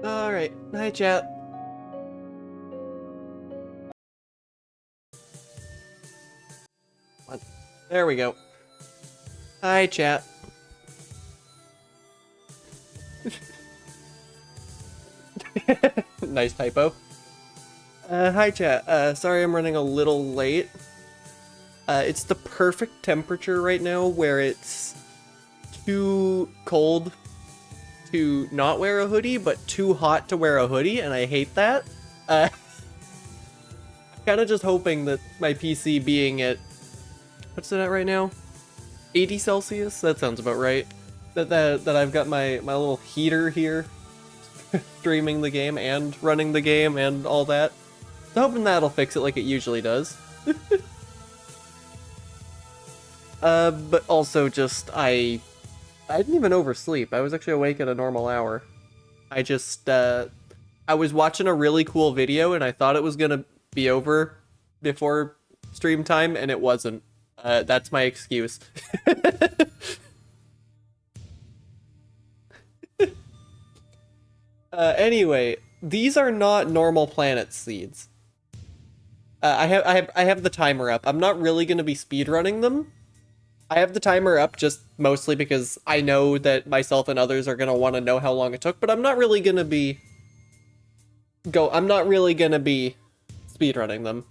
Alright, hi chat. There we go. Hi chat. Nice typo. Hi chat. Sorry I'm running a little late. It's the perfect temperature right now where it's too cold to not wear a hoodie, but too hot to wear a hoodie, and I hate that. I'm kind of just hoping that my PC being at, what's it at right now? 80 Celsius? That sounds about right. That I've got my little heater here, streaming the game and running the game and all that. So hoping that'll fix it like it usually does. But also just, I didn't even oversleep. I was actually awake at a normal hour. I just, I was watching a really cool video and I thought it was gonna be over before stream time, and it wasn't. That's my excuse. Anyway, these are not normal planet seeds. I have the timer up. I'm not really gonna be speedrunning them. I have the timer up just mostly because I know that myself and others are gonna want to know how long it took, but I'm not really gonna be speedrunning them.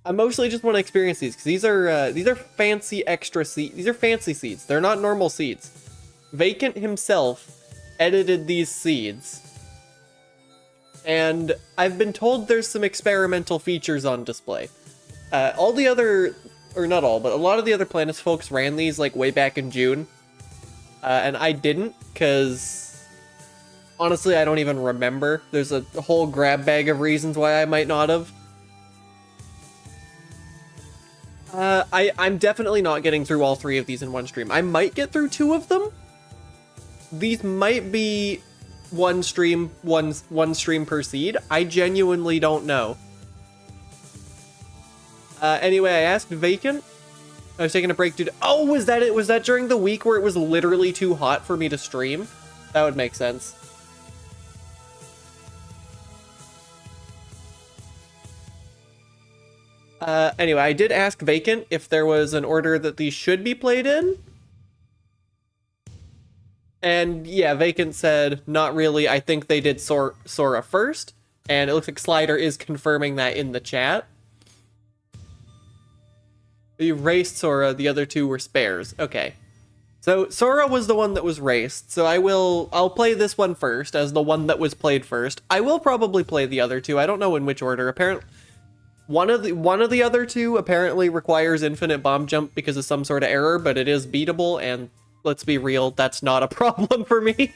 I mostly just want to experience these because these are fancy extra seeds. These are fancy seeds. They're not normal seeds. Vacant himself edited these seeds, and I've been told there's some experimental features on display. All the other, or not all, but a lot of the other Planets folks ran these like way back in June, and I didn't because honestly I don't even remember. There's a whole grab bag of reasons why I might not have. I'm definitely not getting through all 3 of these in one stream. I might get through 2 of them. These might be one stream per seed. I genuinely don't know. Anyway, I asked Vacant. I was taking a break, dude. Oh, was that it? Was that during the week where it was literally too hot for me to stream? That would make sense. Anyway, I did ask Vacant if there was an order that these should be played in. And yeah, Vacant said, not really. I think they did Sora first. And it looks like Slider is confirming that in the chat. You raced Sora, the other 2 were spares. Okay. So Sora was the one that was raced, so I'll play this one first as the one that was played first. I will probably play the other 2. I don't know in which order. Apparently one of the other 2 apparently requires infinite bomb jump because of some sort of error, but it is beatable, and let's be real, that's not a problem for me.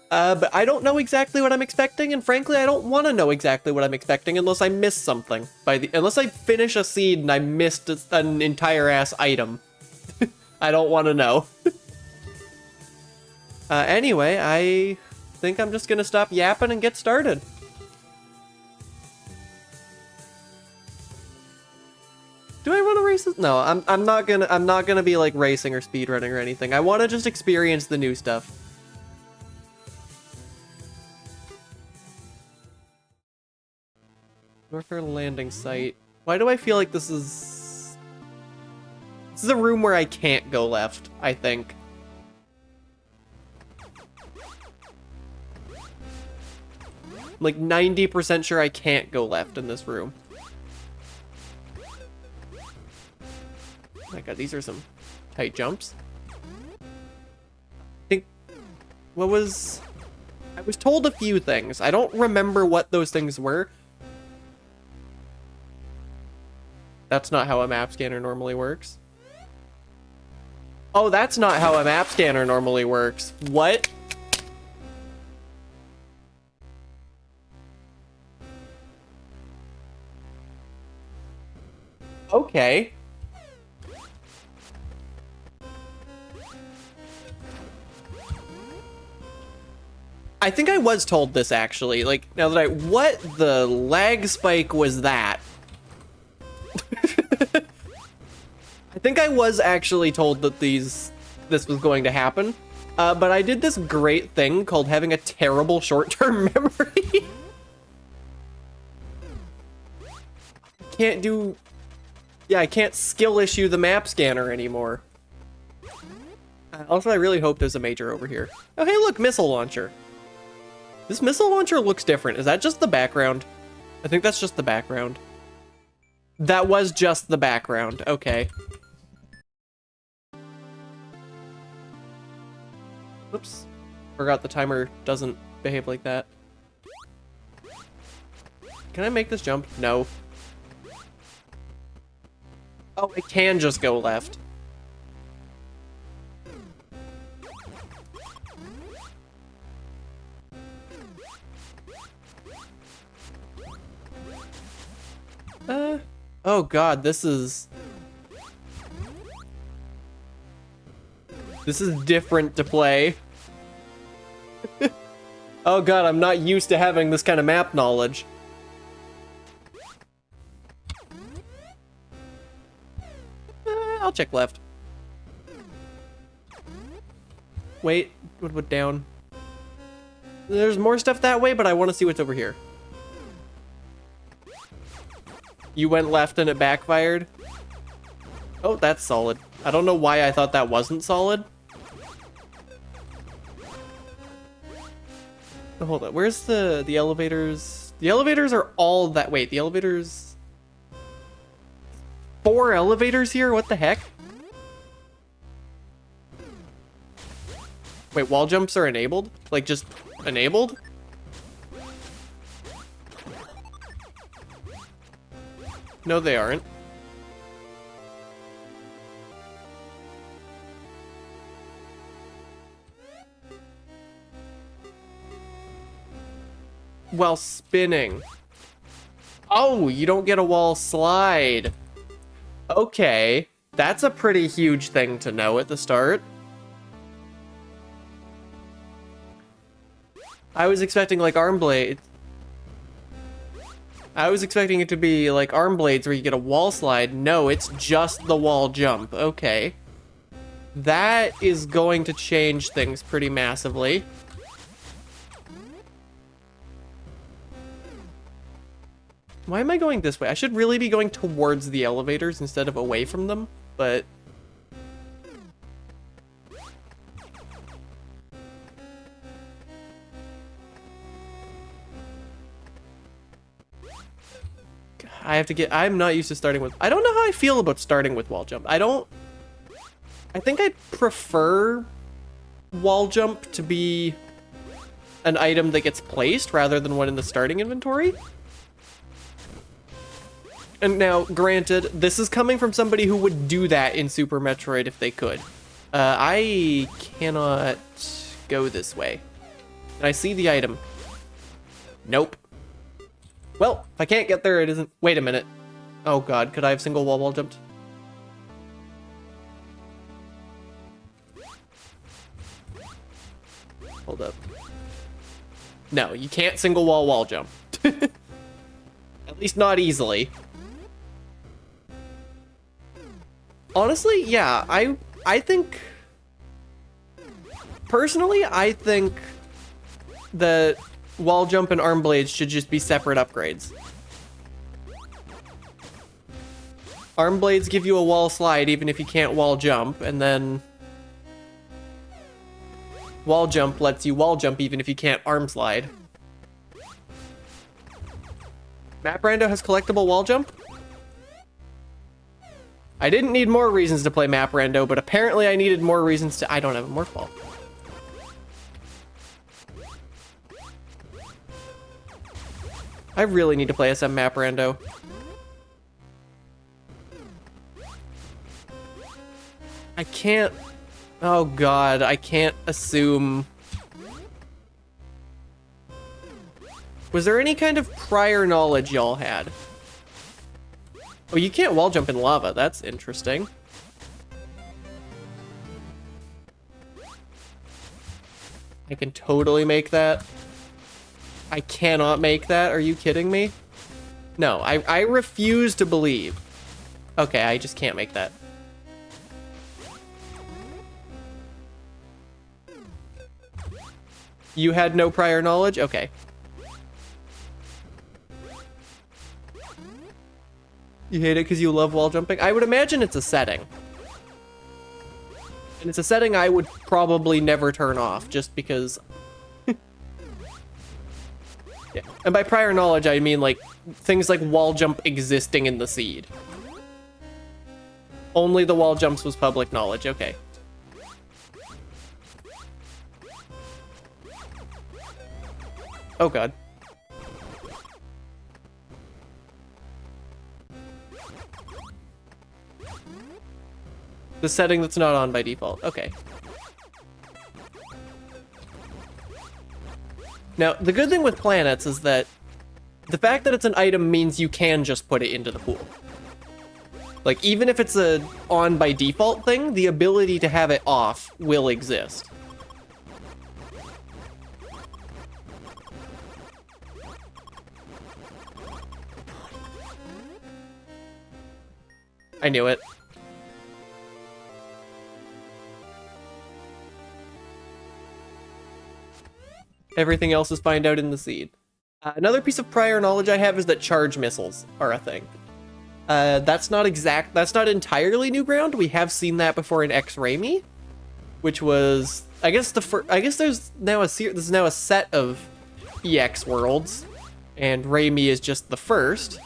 But I don't know exactly what I'm expecting, and frankly, I don't want to know exactly what I'm expecting unless I miss something. Unless I finish a seed and I missed an entire ass item. I don't want to know. Anyway, I think I'm just gonna stop yapping and get started. Do I want to race this? No, I'm not gonna be like racing or speedrunning or anything. I want to just experience the new stuff. Warfare landing site. Why do I feel like this is a room where I can't go left, I think. I'm like 90% sure I can't go left in this room. Oh my god, these are some tight jumps. I think, I was told a few things. I don't remember what those things were. That's not how a map scanner normally works. Oh, that's not how a map scanner normally works. What? Okay. I think I was told this actually. Like, now that what the lag spike was that? I think I was actually told that this was going to happen. But I did this great thing called having a terrible short-term memory. Can't do... Yeah, I can't skill issue the map scanner anymore. Also, I really hope there's a major over here. Oh, hey, look, missile launcher. This missile launcher looks different. Is that just the background? I think that's just the background. That was just the background. Okay. Oops. Forgot the timer doesn't behave like that. Can I make this jump? No. Oh, I can just go left. Oh god, this is different to play. Oh god, I'm not used to having this kind of map knowledge. I'll check left. Wait, what down? There's more stuff that way, but I want to see what's over here. You went left and it backfired? Oh, that's solid. I don't know why I thought that wasn't solid. Oh, hold on, where's the elevators? The elevators are all that, wait, the elevators... 4 elevators here? What the heck? Wait, wall jumps are enabled? Like, just enabled? No, they aren't. While spinning. Oh, you don't get a wall slide. Okay, that's a pretty huge thing to know at the start. I was expecting like arm blades. I was expecting it to be like arm blades where you get a wall slide. No, it's just the wall jump. Okay. That is going to change things pretty massively. Why am I going this way? I should really be going towards the elevators instead of away from them, but... I have to get... I'm not used to starting with... I don't know how I feel about starting with wall jump. I think I prefer wall jump to be an item that gets placed rather than one in the starting inventory. And now, granted, this is coming from somebody who would do that in Super Metroid if they could. I cannot go this way. And I see the item. Nope. Well, if I can't get there, it isn't... Wait a minute. Oh god, could I have single wall jumped? Hold up. No, you can't single wall jump. At least not easily. Honestly, yeah, I think... Personally, I think that wall jump and arm blades should just be separate upgrades. Arm blades give you a wall slide even if you can't wall jump, and then wall jump lets you wall jump even if you can't arm slide. Map Rando has collectible wall jump? I didn't need more reasons to play Map Rando, but apparently I needed more reasons to... I don't have a morph ball. I really need to play SM Map Rando. I can't... Oh god, I can't assume... Was there any kind of prior knowledge y'all had? Oh, you can't wall jump in lava. That's interesting. I can totally make that. I cannot make that. Are you kidding me? No, I refuse to believe. Okay, I just can't make that. You had no prior knowledge? Okay. You hate it because you love wall jumping? I would imagine it's a setting. And it's a setting I would probably never turn off, just because... Yeah. And by prior knowledge, I mean, like, things like wall jump existing in the seed. Only the wall jumps was public knowledge, okay. Oh god. The setting that's not on by default. Okay. Now, the good thing with planets is that the fact that it's an item means you can just put it into the pool. Like, even if it's a on by default thing, the ability to have it off will exist. I knew it. Everything else is find out in the seed. Another piece of prior knowledge I have is that charge missiles are a thing. That's not entirely new ground. We have seen that before in X-Raymi, which was, I guess there's now there's now a set of EX worlds, and Raymi is just the first.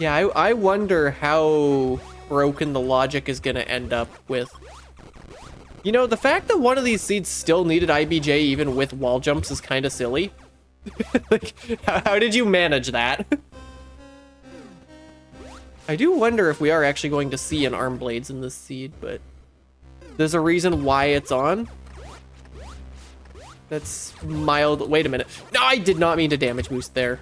Yeah, I wonder how broken the logic is going to end up with. You know, the fact that one of these seeds still needed IBJ even with wall jumps is kind of silly. Like, how did you manage that? I do wonder if we are actually going to see an arm blades in this seed, but there's a reason why it's on. That's mild. Wait a minute. No, I did not mean to damage boost there.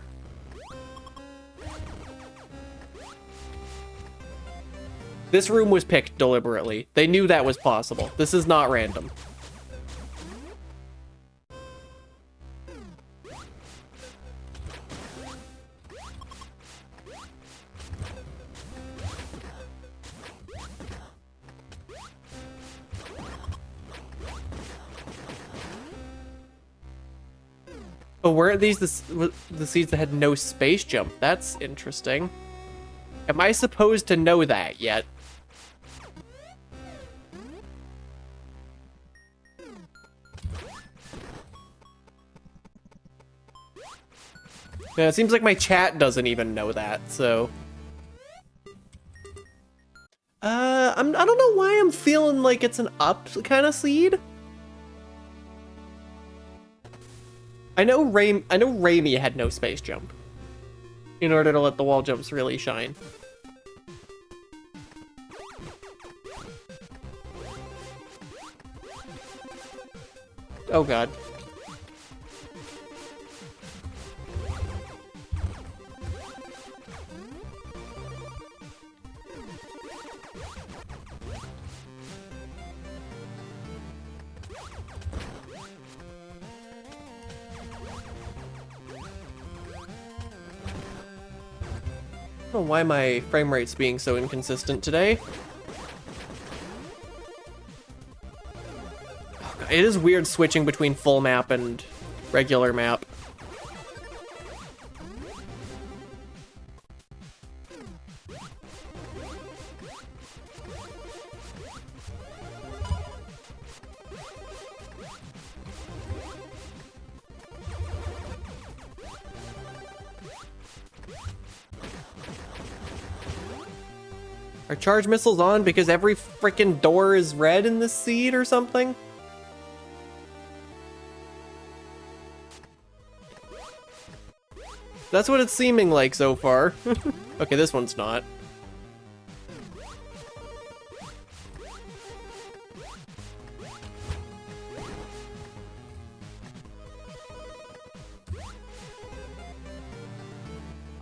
This room was picked deliberately. They knew that was possible. This is not random. Oh, weren't these the seeds that had no space jump? That's interesting. Am I supposed to know that yet? Yeah, it seems like my chat doesn't even know that, so... I don't know why I'm feeling like it's an up kind of seed. I know Raymi had no space jump in order to let the wall jumps really shine. Oh god. I don't know why my frame rate's being so inconsistent today. Oh God, it is weird switching between full map and regular map. Are charge missiles on because every freaking door is red in this seed or something? That's what it's seeming like so far. Okay, this one's not.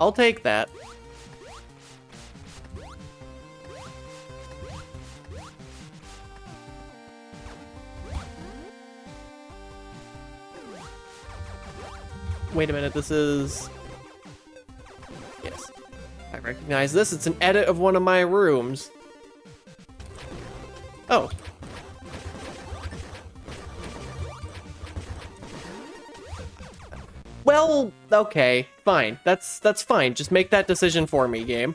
I'll take that. Wait a minute, this is... Yes. I recognize this. It's an edit of one of my rooms. Oh. Well, okay, fine. That's fine. Just make that decision for me, game.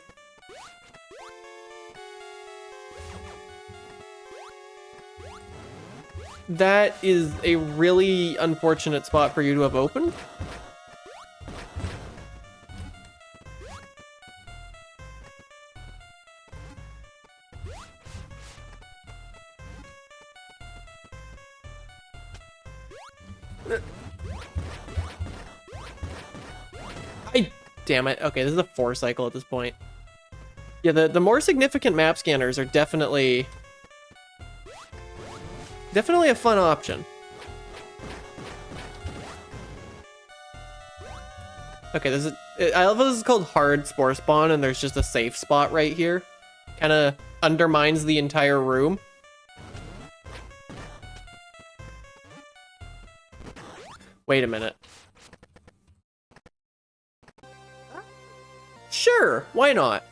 That is a really unfortunate spot for you to have opened. Damn it. Okay, this is a 4 cycle at this point. Yeah, the more significant map scanners are definitely a fun option. Okay, I love how this is called hard spore spawn and there's just a safe spot right here. Kind of undermines the entire room. Wait a minute. Sure, why not?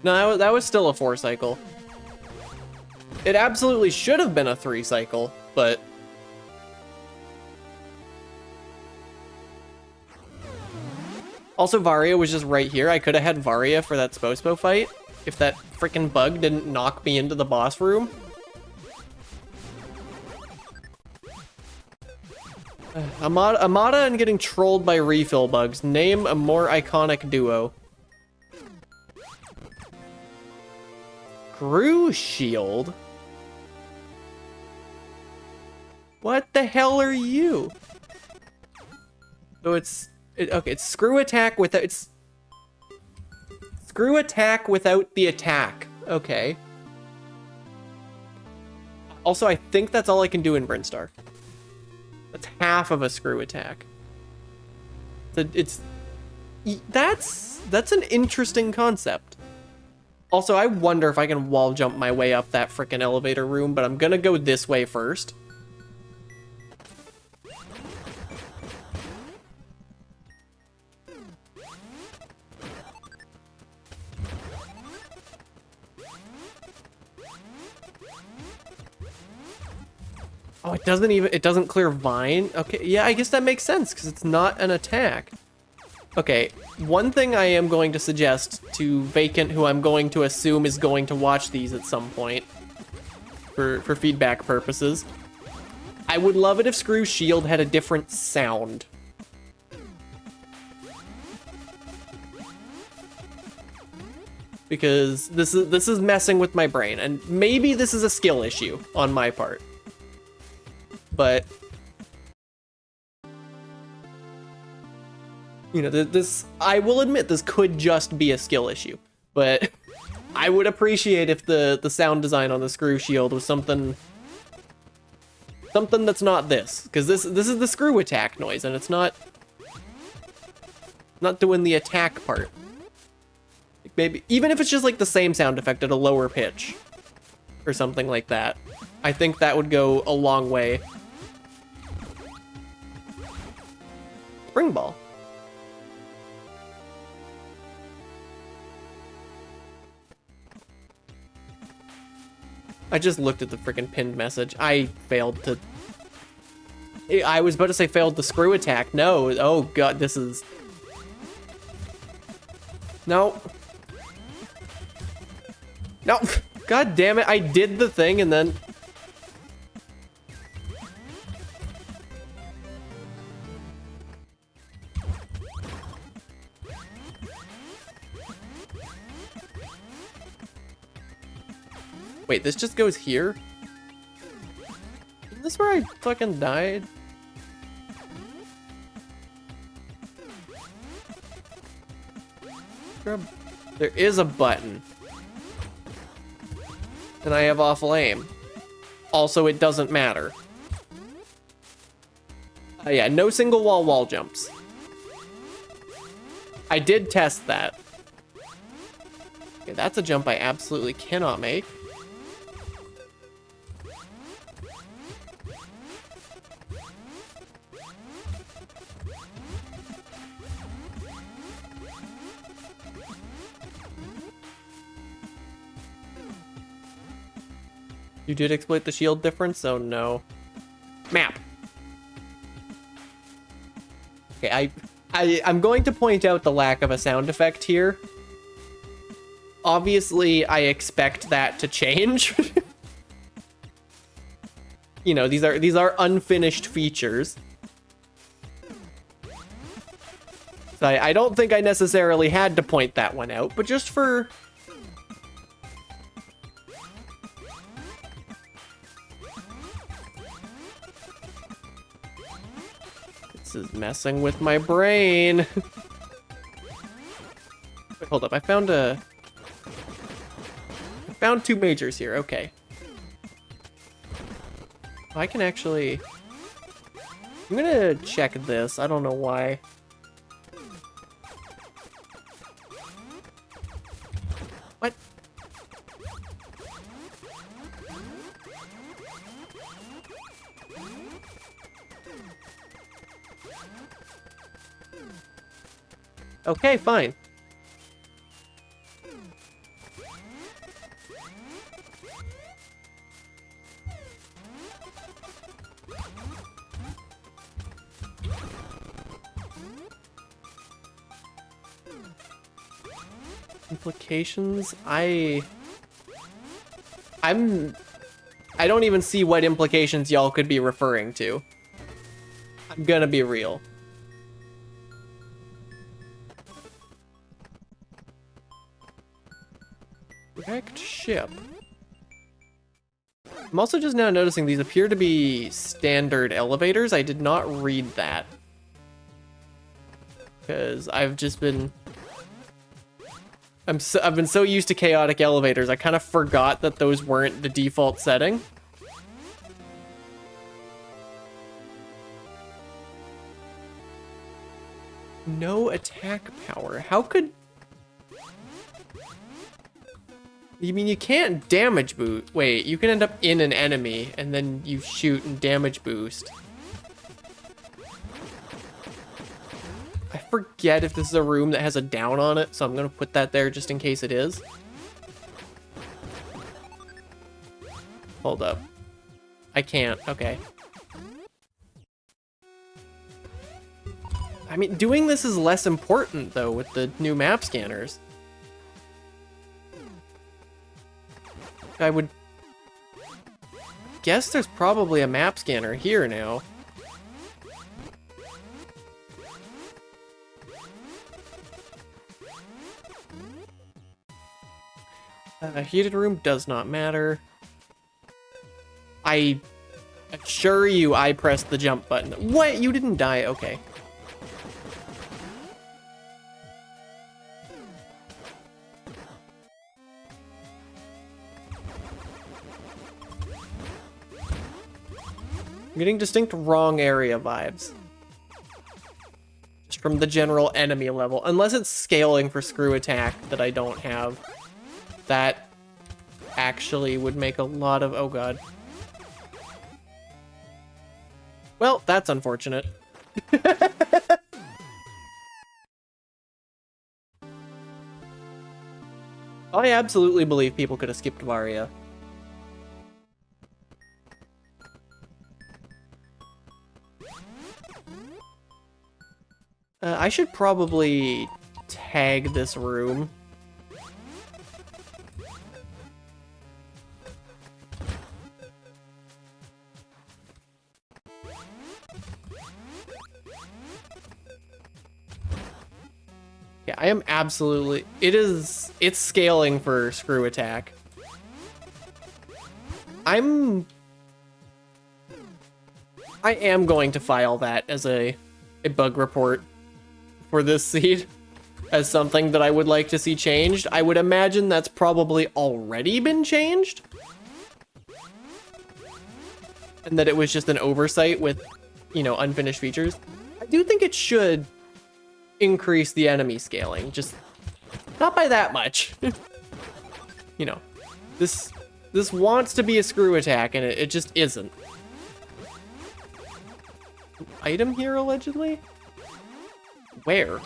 No, that was still a 4 cycle. It absolutely should have been a 3 cycle, but... Also, Varia was just right here. I could have had Varia for that Spospo fight, if that freaking bug didn't knock me into the boss room. Amada and getting trolled by refill bugs. Name a more iconic duo. Screw Shield? What the hell are you? So okay, it's Screw Attack without... It's Screw Attack without the attack. Okay. Also, I think that's all I can do in Brinstar. That's half of a Screw Attack. That's an interesting concept. Also, I wonder if I can wall jump my way up that frickin' elevator room, but I'm gonna go this way first. Oh, it doesn't clear Vine? Okay, yeah, I guess that makes sense, because it's not an attack. Okay, one thing I am going to suggest to Vacant, who I'm going to assume is going to watch these at some point, for feedback purposes. I would love it if Screw Shield had a different sound. Because this is messing with my brain, and maybe this is a skill issue on my part. But, you know, I will admit this could just be a skill issue, but I would appreciate if the sound design on the Screw Shield was something that's not this, because this is the Screw Attack noise, and it's not doing the attack part. Like maybe, even if it's just like the same sound effect at a lower pitch, or something like that, I think that would go a long way. Spring Ball. I just looked at the freaking pinned message. I failed to... I was about to say failed the Screw Attack. No. Oh, God, this is... No. No. God damn it. I did the thing and then... Wait, this just goes here? Is this where I fucking died? There is a button. and I have awful aim. Also, it doesn't matter. Yeah, no single wall jumps. I did test that. Okay, that's a jump I absolutely cannot make. You did exploit the shield difference? Oh no. Map. Okay, I'm going to point out the lack of a sound effect here. Obviously, I expect that to change. You know, these are unfinished features. So I don't think I necessarily had to point that one out, but just for... This is messing with my brain. Wait, hold up, I found two majors here, okay. I can actually... I'm gonna check this, I don't know why. What? Okay, fine. Implications? I don't even see what implications y'all could be referring to. I'm gonna be real. Wrecked ship. I'm also just now noticing these appear to be standard elevators. I did not read that. Because I've just been... I've been so used to chaotic elevators, I kind of forgot that those weren't the default setting. No attack power. How could... You mean you can't damage boost? Wait, you can end up in an enemy and then you shoot and damage boost. I forget if this is a room that has a down on it, so I'm gonna put that there just in case it is. Hold up. I can't, okay. I mean, doing this is less important though with the new map scanners. I would guess there's probably a map scanner here now. Heated room does not matter. I assure you I pressed the jump button. What? You didn't die? Okay. I'm getting distinct wrong area vibes. Just from the general enemy level. Unless it's scaling for screw attack that I don't have. That actually would make a lot of... Oh god. Well, that's unfortunate. I absolutely believe people could have skipped Varia. I should probably tag this room. Yeah, I am absolutely... It's scaling for screw attack. I am going to file that as a bug report for this seed as something that I would like to see changed. I would imagine that's probably already been changed, and that it was just an oversight with, you know, unfinished features. I do think it should increase the enemy scaling, just not by that much. You know, this wants to be a screw attack, and it just isn't. Item here, allegedly? Where?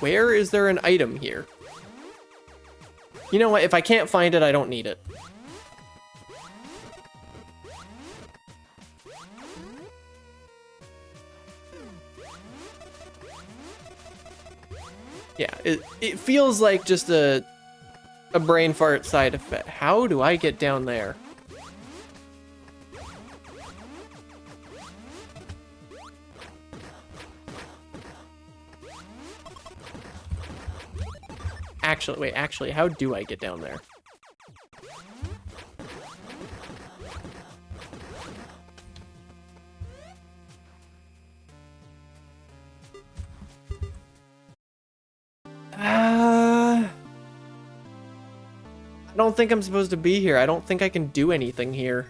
Where is there an item here? You know what? If I can't find it, I don't need it. Yeah, it feels like just a brain fart side effect. How do I get down there? Actually, how do I get down there? I don't think I'm supposed to be here. I don't think I can do anything here.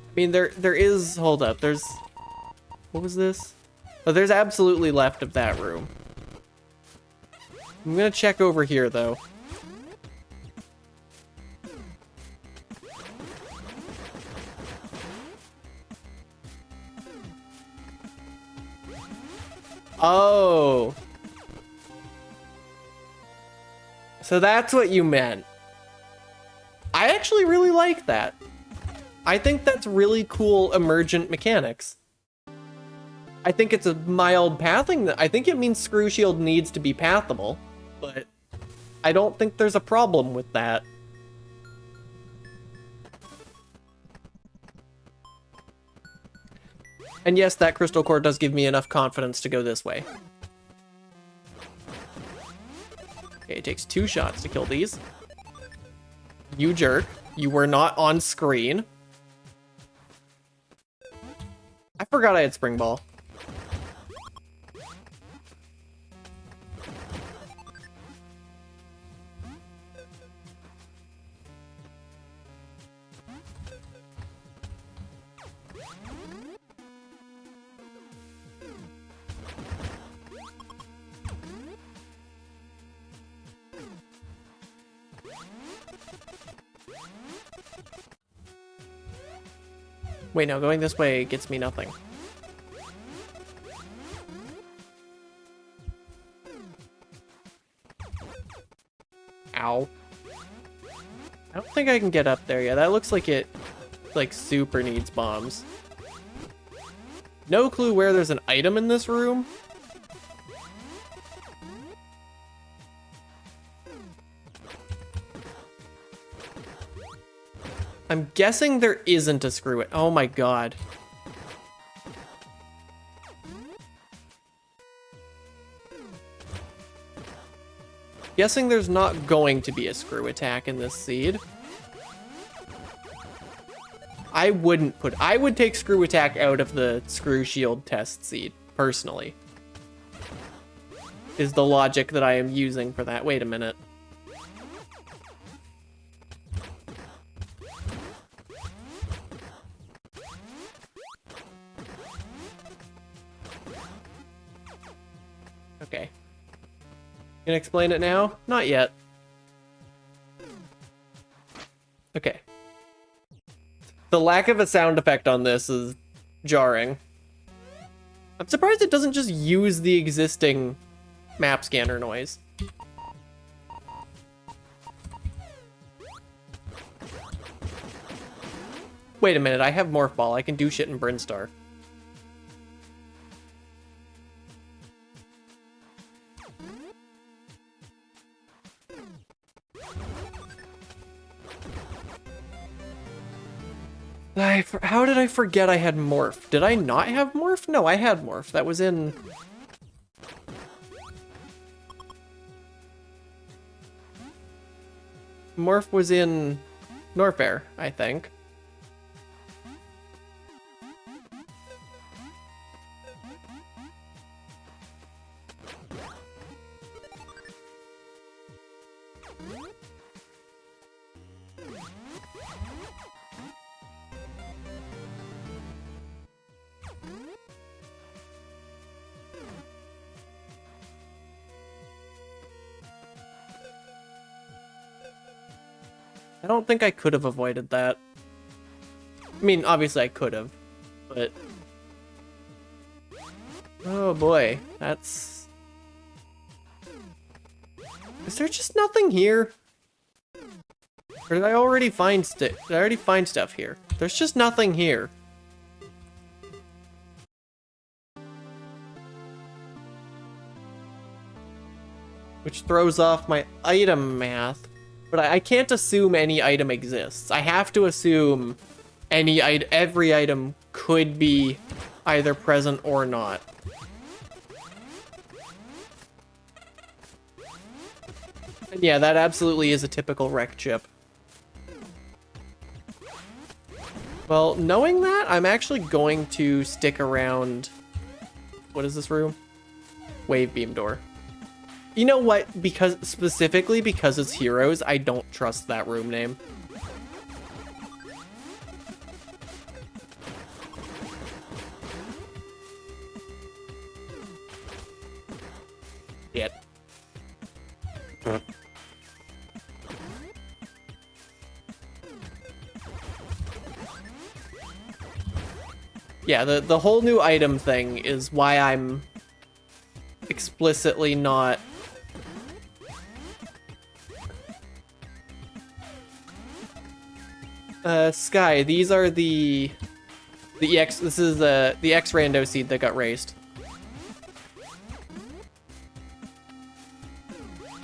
I mean, there is, hold up, there's, what was this? Oh, there's absolutely left of that room. I'm gonna check over here, though. Oh. So that's what you meant. I actually really like that. I think that's really cool emergent mechanics. I think it's a mild pathing. I think it means Screw Shield needs to be pathable, but I don't think there's a problem with that. And yes, that crystal core does give me enough confidence to go this way. Okay, it takes 2 shots to kill these. You jerk. You were not on screen. I forgot I had Spring Ball. Wait, no, going this way gets me nothing. Ow. I don't think I can get up there yet. That looks like it, like, super needs bombs. No clue where there's an item in this room. I'm guessing there isn't a screw it. Oh my god. Guessing there's not going to be a screw attack in this seed. I would take screw attack out of the screw shield test seed, personally. Is the logic that I am using for that. Wait a minute. Okay. Gonna explain it now? Not yet. Okay. The lack of a sound effect on this is jarring. I'm surprised it doesn't just use the existing map scanner noise. Wait a minute, I have Morph Ball. I can do shit in Brinstar. How did I forget I had Morph? Did I not have Morph? No, I had Morph. That was in... Morph was in Norfair, I think. I don't think I could have avoided that. I mean, obviously I could have, but... Oh boy, that's... Is there just nothing here? Or did I already find Did I already find stuff here? There's just nothing here. Which throws off my item math. But I can't assume any item exists. I have to assume every item could be either present or not. And yeah, that absolutely is a typical wreck chip. Well, knowing that, I'm actually going to stick around... What is this room? Wave beam door. You know what? Specifically because it's heroes, I don't trust that room name. Yet. Yeah, the whole new item thing is why I'm explicitly not... Sky, these are the EX, this is the X rando seed that got raised. Oh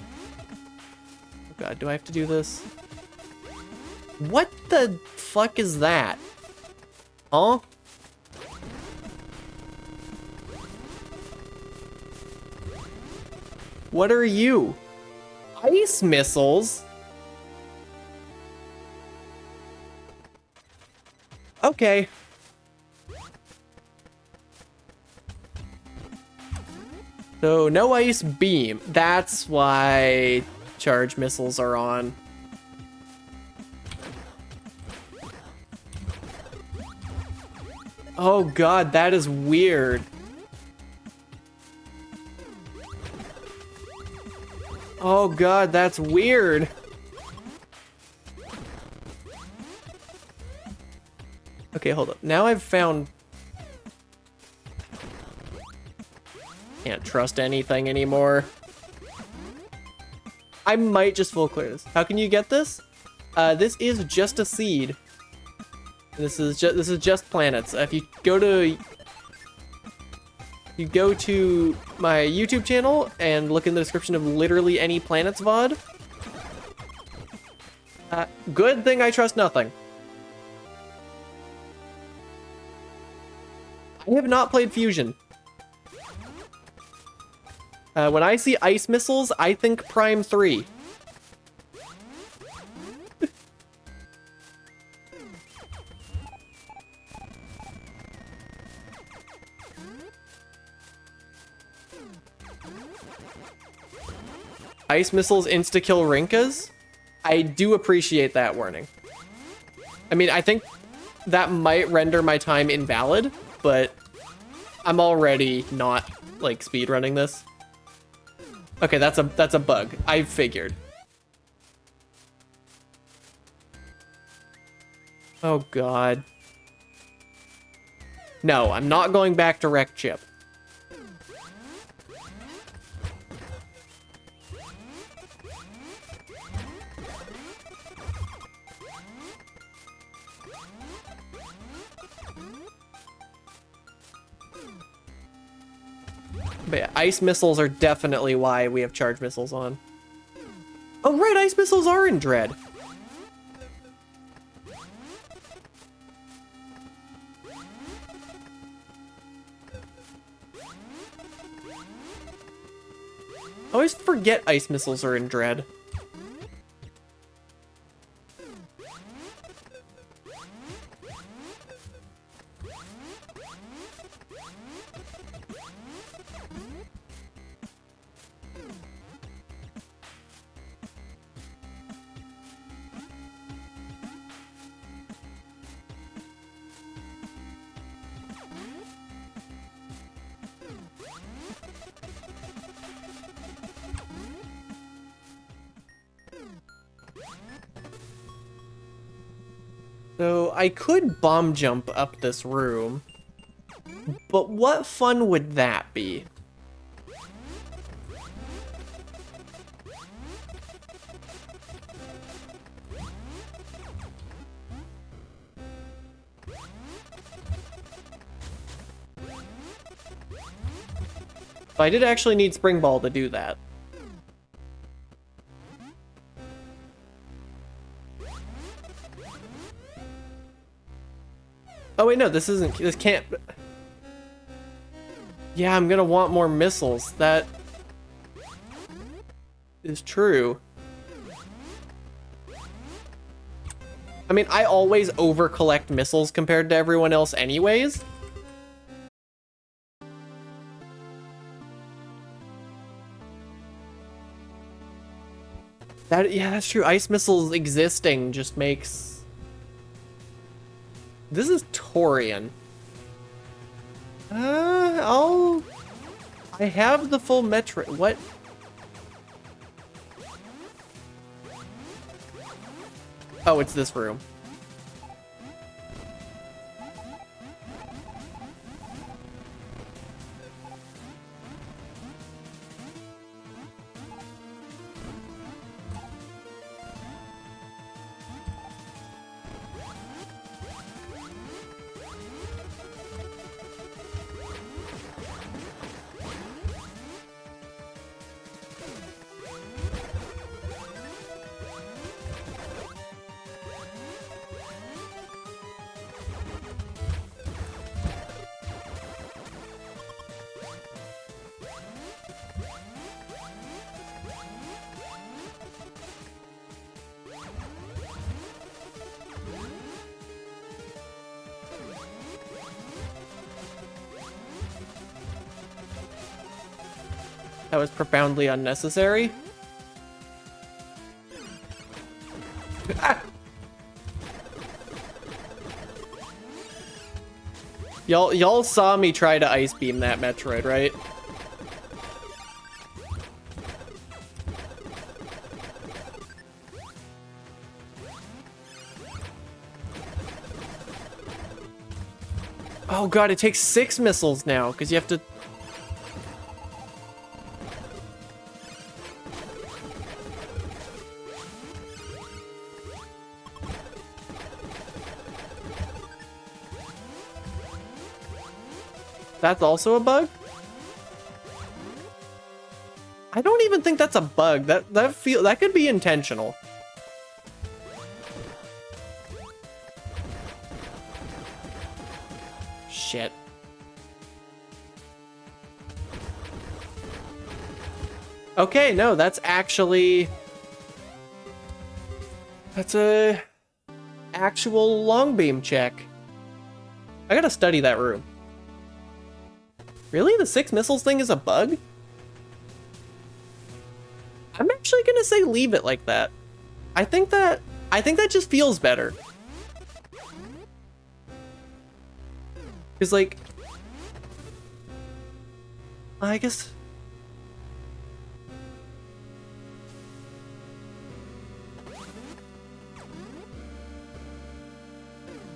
god, do I have to do this? What the fuck is that? Huh? What are you? Ice missiles? Okay. So, no ice beam. That's why charge missiles are on. Oh god, that is weird. Oh god, that's weird. Okay, hold up. Now I've found... Can't trust anything anymore. I might just full clear this. How can you get this? This is just a seed. This is just planets. If you go to my YouTube channel and look in the description of literally any planets VOD. Good thing I trust nothing. I have not played Fusion. When I see ice missiles, I think Prime 3. Ice missiles insta-kill Rinkas? I do appreciate that warning. I mean, I think that might render my time invalid, but I'm already not, like, speedrunning this. Okay, that's a bug. I figured. Oh, God. No, I'm not going back to Wreck Chip. But yeah, ice missiles are definitely why we have charge missiles on. Oh right, ice missiles are in Dread. I always forget ice missiles are in Dread. So I could bomb jump up this room, but what fun would that be? So I did actually need Spring Ball to do that. Oh wait, no, this can't. Yeah, I'm gonna want more missiles. That is true. I mean, I always over-collect missiles compared to everyone else anyways. Yeah, that's true. Ice missiles existing just makes... This is Torian. I have the full Metroid. What? Oh, it's this room. That was profoundly unnecessary. Ah! Y'all saw me try to ice beam that Metroid, right? Oh god, it takes 6 missiles now, because you have to... That's also a bug? I don't even think that's a bug. That could be intentional. Shit. Okay, no, that's actually... That's a... actual long beam check. I gotta study that room. Really? The 6 missiles thing is a bug? I'm actually gonna say leave it like that. I think that just feels better. Cause like, I guess.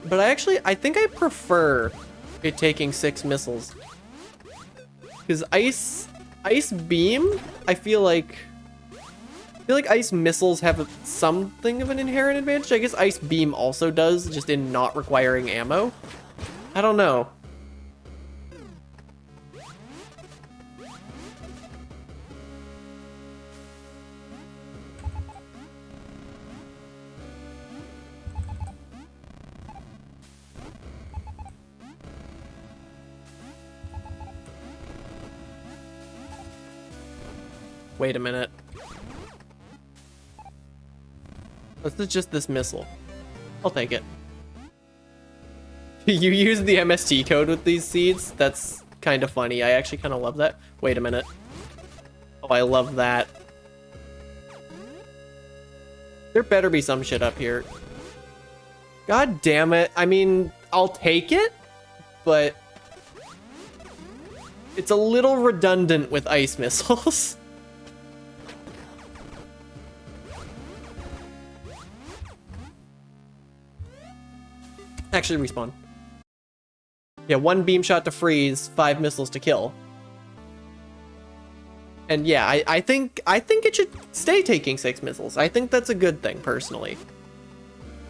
But I think I prefer it taking 6 missiles. Because ice beam, I feel like ice missiles have something of an inherent advantage. I guess ice beam also does, just in not requiring ammo. I don't know. Wait a minute. This is just this missile. I'll take it. You use the MST code with these seeds? That's kind of funny. I actually kind of love that. Wait a minute. Oh, I love that. There better be some shit up here. God damn it. I mean, I'll take it, but it's a little redundant with ice missiles. Actually, respawn. Yeah, 1 beam shot to freeze, 5 missiles to kill. And yeah, I think it should stay taking 6 missiles. I think that's a good thing, personally.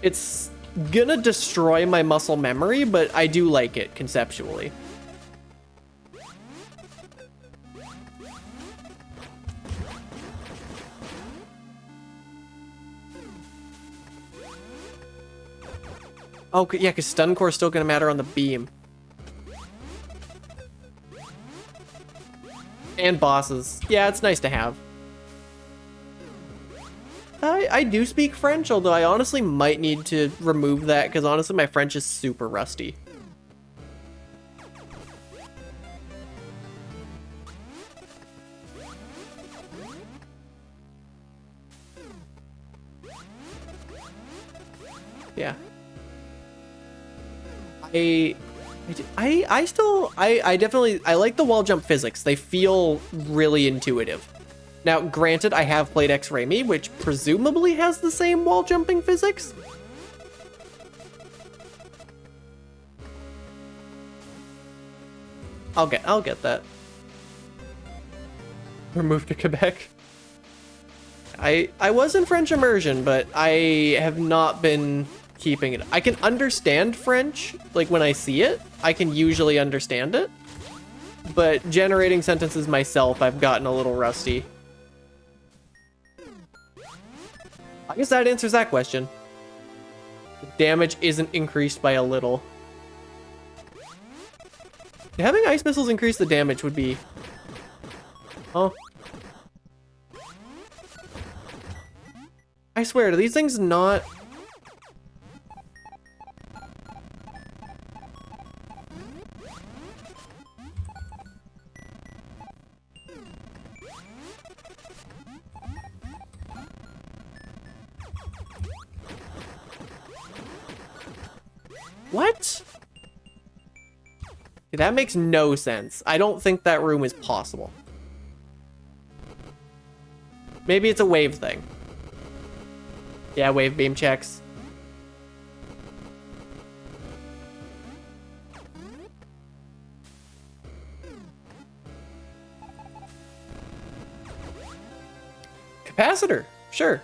It's gonna destroy my muscle memory, but I do like it conceptually. Oh, yeah, because stun core is still gonna matter on the beam. And bosses. Yeah, it's nice to have. I do speak French, although I honestly might need to remove that, because honestly my French is super rusty. Yeah. I definitely like the wall jump physics. They feel really intuitive. Now, granted, I have played X-Ray which presumably has the same wall jumping physics. I'll get that. We're moved to Quebec. I was in French immersion, but I have not been keeping it. I can understand French, like when I see it, I can usually understand it. But generating sentences myself, I've gotten a little rusty. I guess that answers that question. The damage isn't increased by a little. Having ice missiles increase the damage would be... Huh? I swear, do these things not... What? That makes no sense. I don't think that room is possible. Maybe it's a wave thing. Yeah, wave beam checks. Capacitor, sure.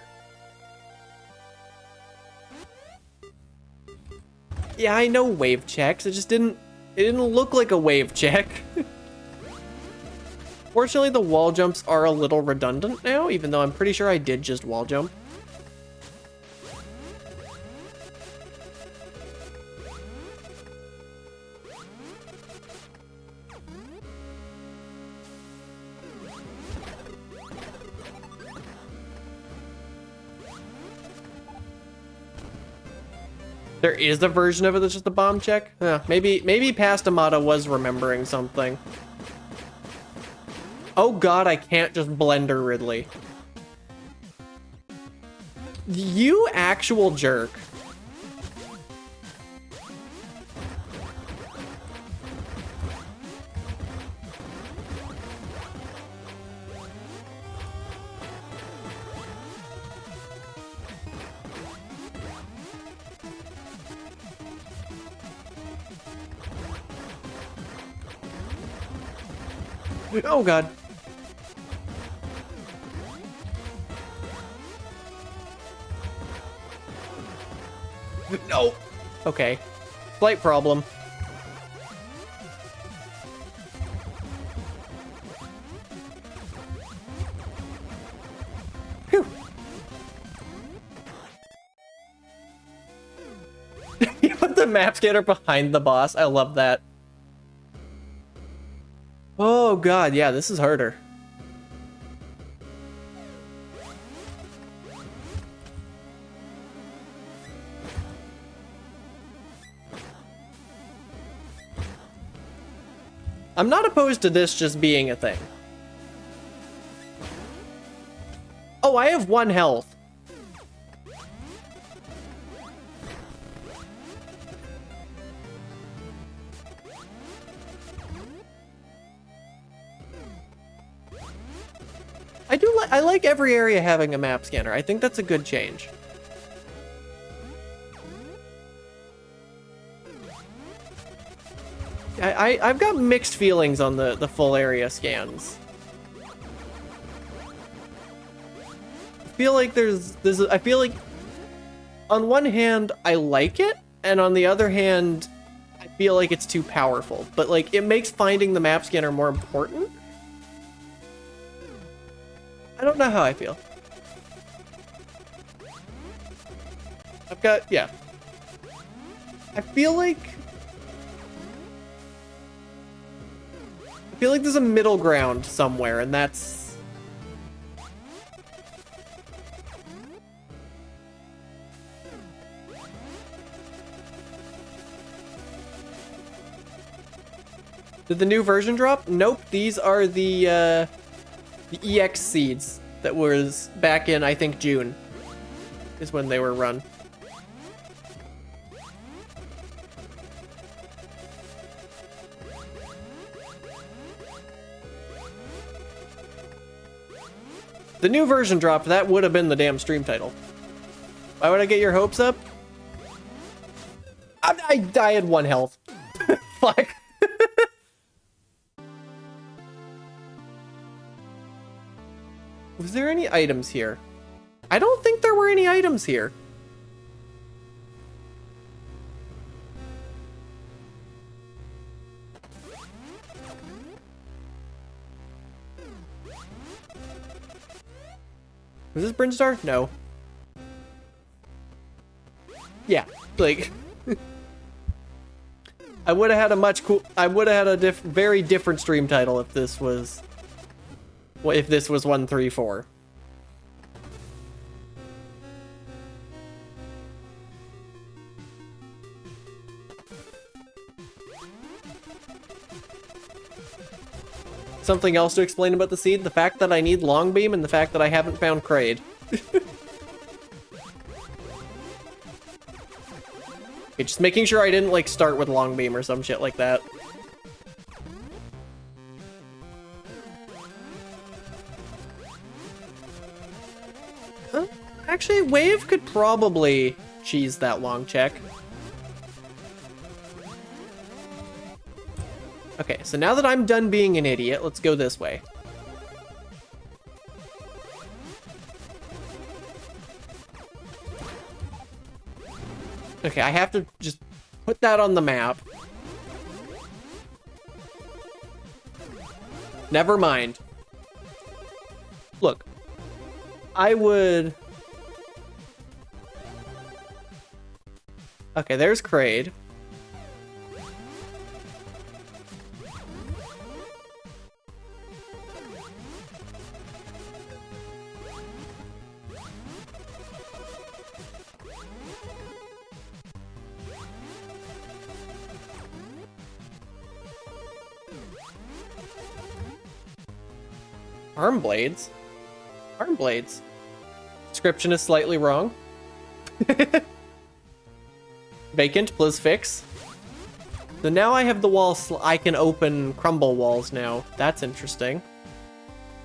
Yeah, I know wave checks. It didn't look like a wave check. Fortunately, the wall jumps are a little redundant now, even though I'm pretty sure I did just wall jump. There is a version of it that's just a bomb check? Maybe past Amada was remembering something. Oh god, I can't just blender Ridley. You actual jerk. Oh god. No. Okay. Slight problem. Phew. You put the map scanner behind the boss. I love that. Oh god, yeah, this is harder. I'm not opposed to this just being a thing. Oh, I have 1 health. I like every area having a map scanner. I think that's a good change. I've got mixed feelings on the full area scans. I feel like I feel like on one hand I like it, and on the other hand I feel like it's too powerful. But like it makes finding the map scanner more important. I don't know how I feel. Yeah. I feel like there's a middle ground somewhere, and that's... Did the new version drop? Nope, these are the EX seeds that was back in, I think, June is when they were run. The new version dropped, that would have been the damn stream title. Why would I get your hopes up? I had 1 health. Fuck. Was there any items here? I don't think there were any items here. Was this Brinstar? No. Yeah, like... I would have had a very different stream title if this was... if this was 134. Something else to explain about the seed? The fact that I need long beam and the fact that I haven't found Kraid. Okay, just making sure I didn't like start with long beam or some shit like that. Actually, Wave could probably cheese that long check. Okay, so now that I'm done being an idiot, let's go this way. Okay, I have to just put that on the map. Never mind. Look, I would... Okay, there's Kraid. Arm blades? Arm blades. Description is slightly wrong. Vacant, please fix. So now I have the walls, I can open crumble walls now. That's interesting.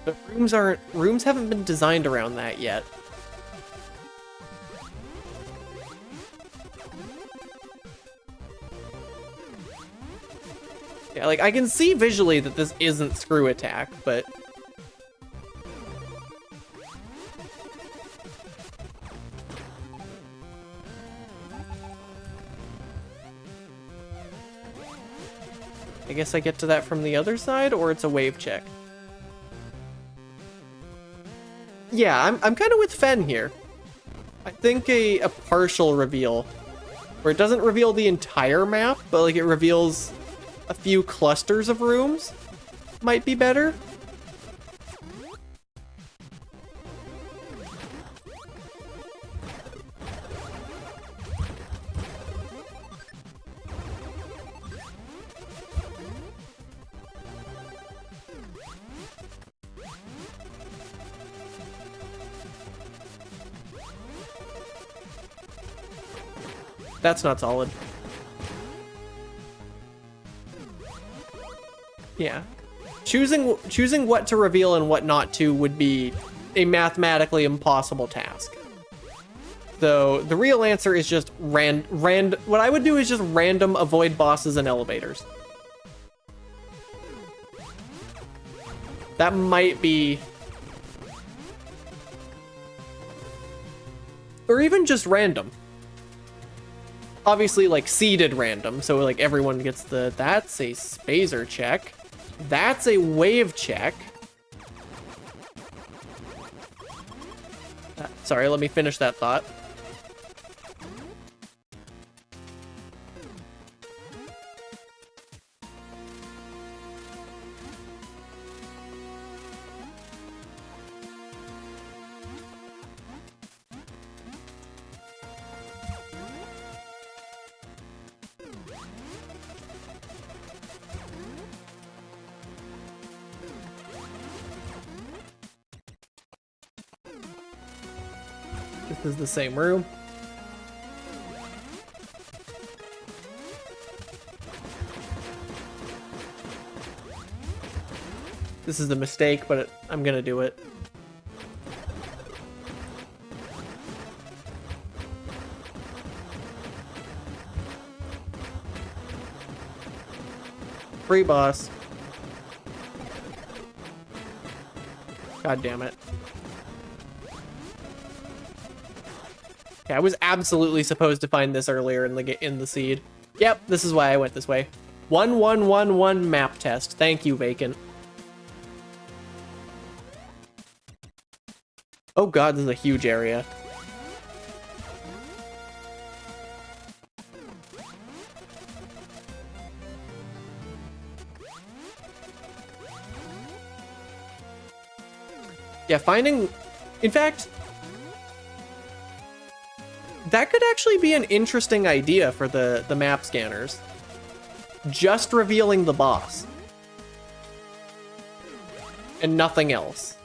But rooms haven't been designed around that yet. Yeah, like I can see visually that this isn't screw attack, but... I guess I get to that from the other side, or it's a wave check. Yeah, I'm kind of with Fen here. I think a partial reveal, where it doesn't reveal the entire map, but like it reveals a few clusters of rooms, might be better. That's not solid. Yeah. Choosing what to reveal and what not to would be a mathematically impossible task. So the real answer is just what I would do is just random avoid bosses and elevators. That might be... Or even just random. Obviously, like, seeded random, so, like, everyone gets the... That's a spazer check. That's a wave check. Sorry, let me finish that thought. This is the same room. This is a mistake, but I'm gonna do it. Free boss. God damn it. Okay, I was absolutely supposed to find this earlier in the seed. Yep, this is why I went this way. 1111 map test. Thank you, Vacant. Oh god, this is a huge area. Yeah, finding... In fact... That could actually be an interesting idea for the map scanners. Just revealing the boss. And nothing else.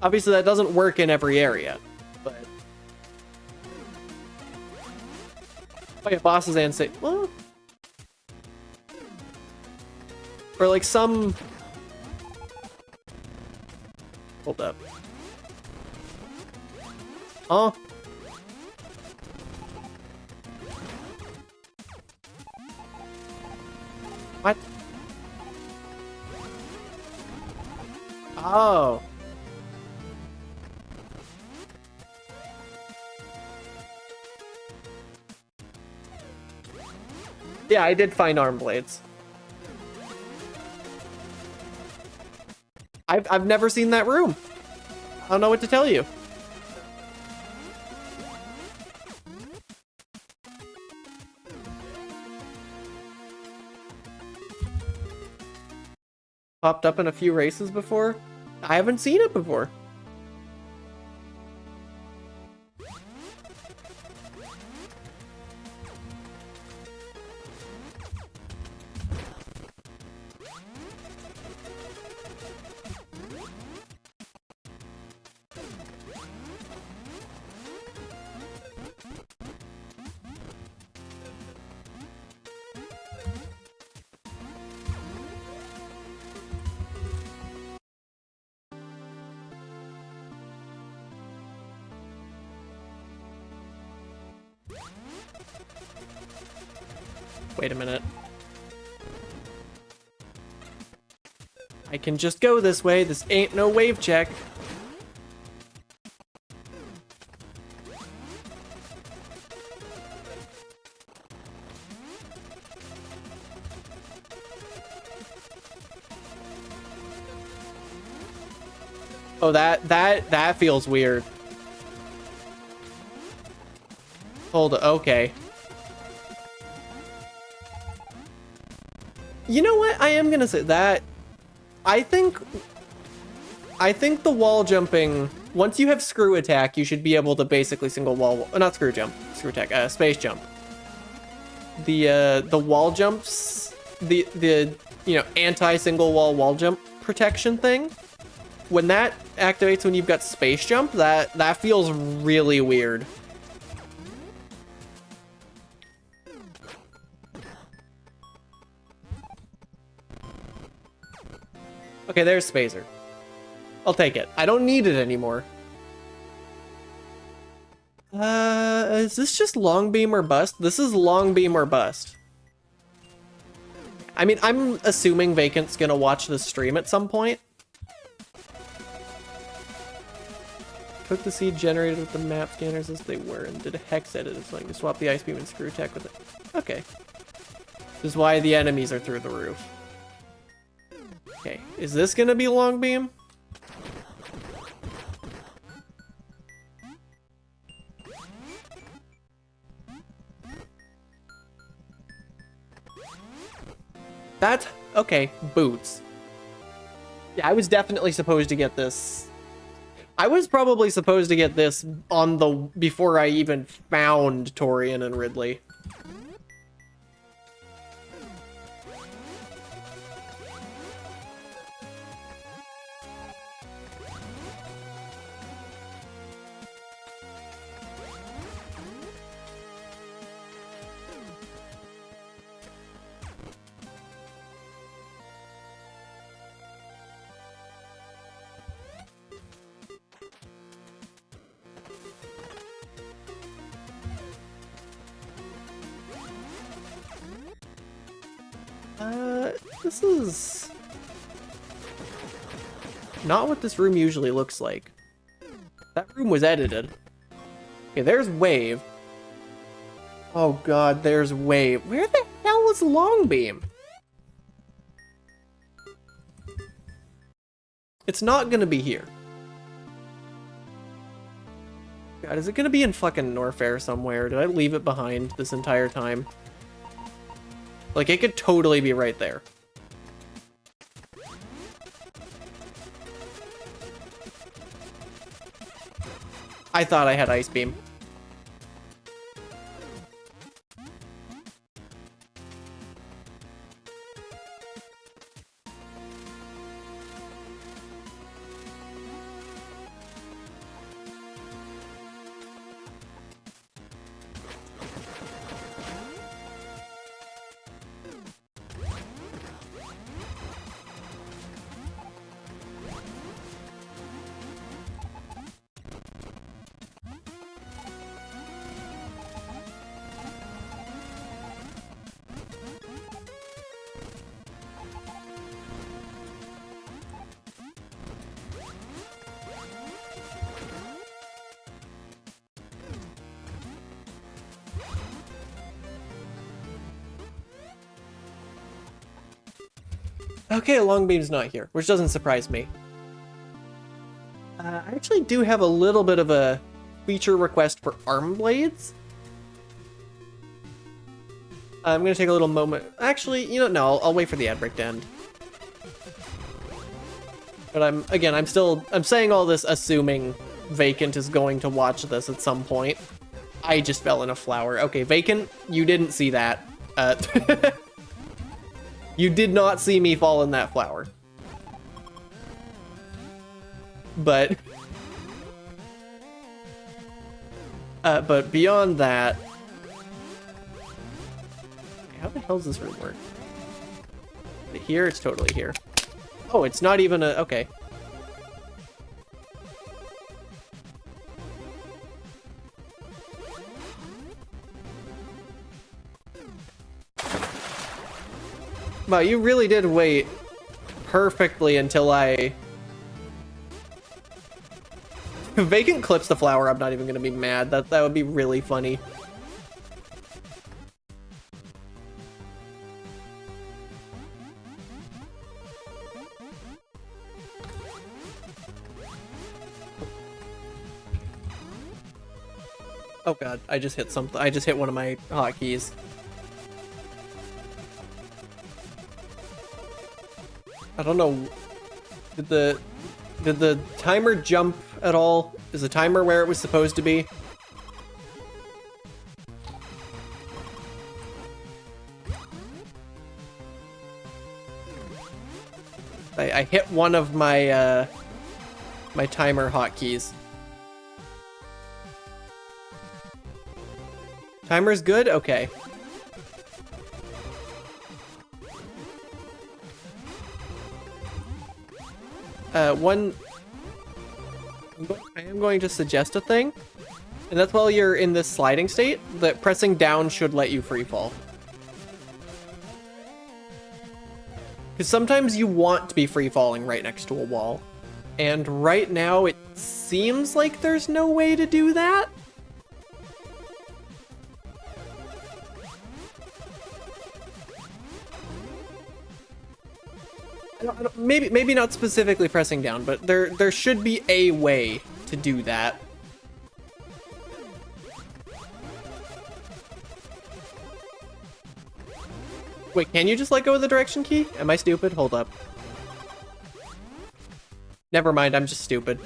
Obviously that doesn't work in every area, but... Oh yeah, bosses and say... Well... Or like some... Hold up. Oh. What? Oh. Yeah, I did find arm blades. I've never seen that room. I don't know what to tell you. Popped up in a few races before? I haven't seen it before. Wait a minute. I can just go this way. This ain't no wave check. Oh, that feels weird. Hold on, okay. You know what? I am gonna say that. I think the wall jumping, once you have screw attack, you should be able to basically single wall, not screw jump, screw attack, space jump. The wall jumps, the you know, anti-single wall jump protection thing, when that activates when you've got space jump, that feels really weird. Okay, there's Spazer. I'll take it. I don't need it anymore. Is this just long beam or bust? This is long beam or bust. I mean, I'm assuming Vacant's gonna watch this stream at some point. Took the seed generated with the map scanners as they were and did a hex edit. It's like to swap the ice beam and screw tech with it. Okay. This is why the enemies are through the roof. Okay, is this gonna be long beam? That's okay, boots. Yeah, I was definitely supposed to get this. I was probably supposed to get this on the before I even found Torian and Ridley. This is not what this room usually looks like. That room was edited. Okay, there's Wave. Oh god, there's Wave. Where the hell is Longbeam? It's not gonna be here. God, is it gonna be in fucking Norfair somewhere? Did I leave it behind this entire time? Like, it could totally be right there. I thought I had Ice Beam. Okay, Longbeam's not here, which doesn't surprise me. I actually do have a little bit of a feature request for arm blades. I'm gonna take a little moment. Actually, you know, no, I'll wait for the ad break to end. But I'm saying all this assuming Vacant is going to watch this at some point. I just fell in a flower. Okay, Vacant, you didn't see that. You did not see me fall in that flower. But beyond that, how the hell does this room work? Here, it's totally here. Oh, it's not even a, okay. Wow, you really did wait perfectly until I... Vacant clips the flower, I'm not even gonna be mad. That would be really funny. Oh god, I just hit something. I just hit one of my hotkeys. I don't know. Did the timer jump at all? Is the timer where it was supposed to be? I hit one of my my timer hotkeys. Timer's good? Okay. I am going to suggest a thing. And that's while you're in this sliding state, that pressing down should let you free fall. Because sometimes you want to be free falling right next to a wall. And right now it seems like there's no way to do that. Maybe not specifically pressing down, but there should be a way to do that. Wait, can you just let go of the direction key? Am I stupid? Hold up. Never mind, I'm just stupid.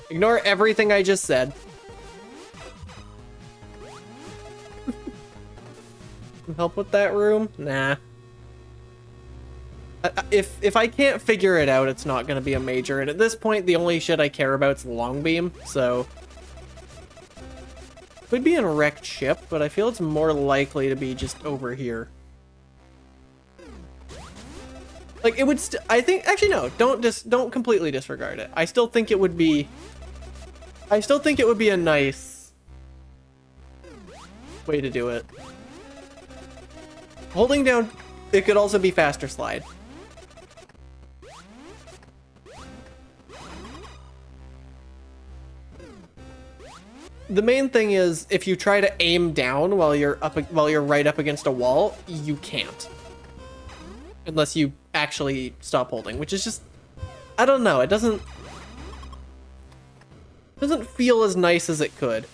Ignore everything I just said. Help with that room? Nah. If I can't figure it out, it's not gonna be a major. And at this point, the only shit I care about is long beam, so... Could be in a wrecked ship, but I feel it's more likely to be just over here. Like, it would I think... Actually, no. Don't completely disregard it. I still think it would be a nice way to do it. Holding down, it could also be faster slide. The main thing is, if you try to aim down while you're right up against a wall, you can't. Unless you actually stop holding, which is just, I don't know, it doesn't feel as nice as it could.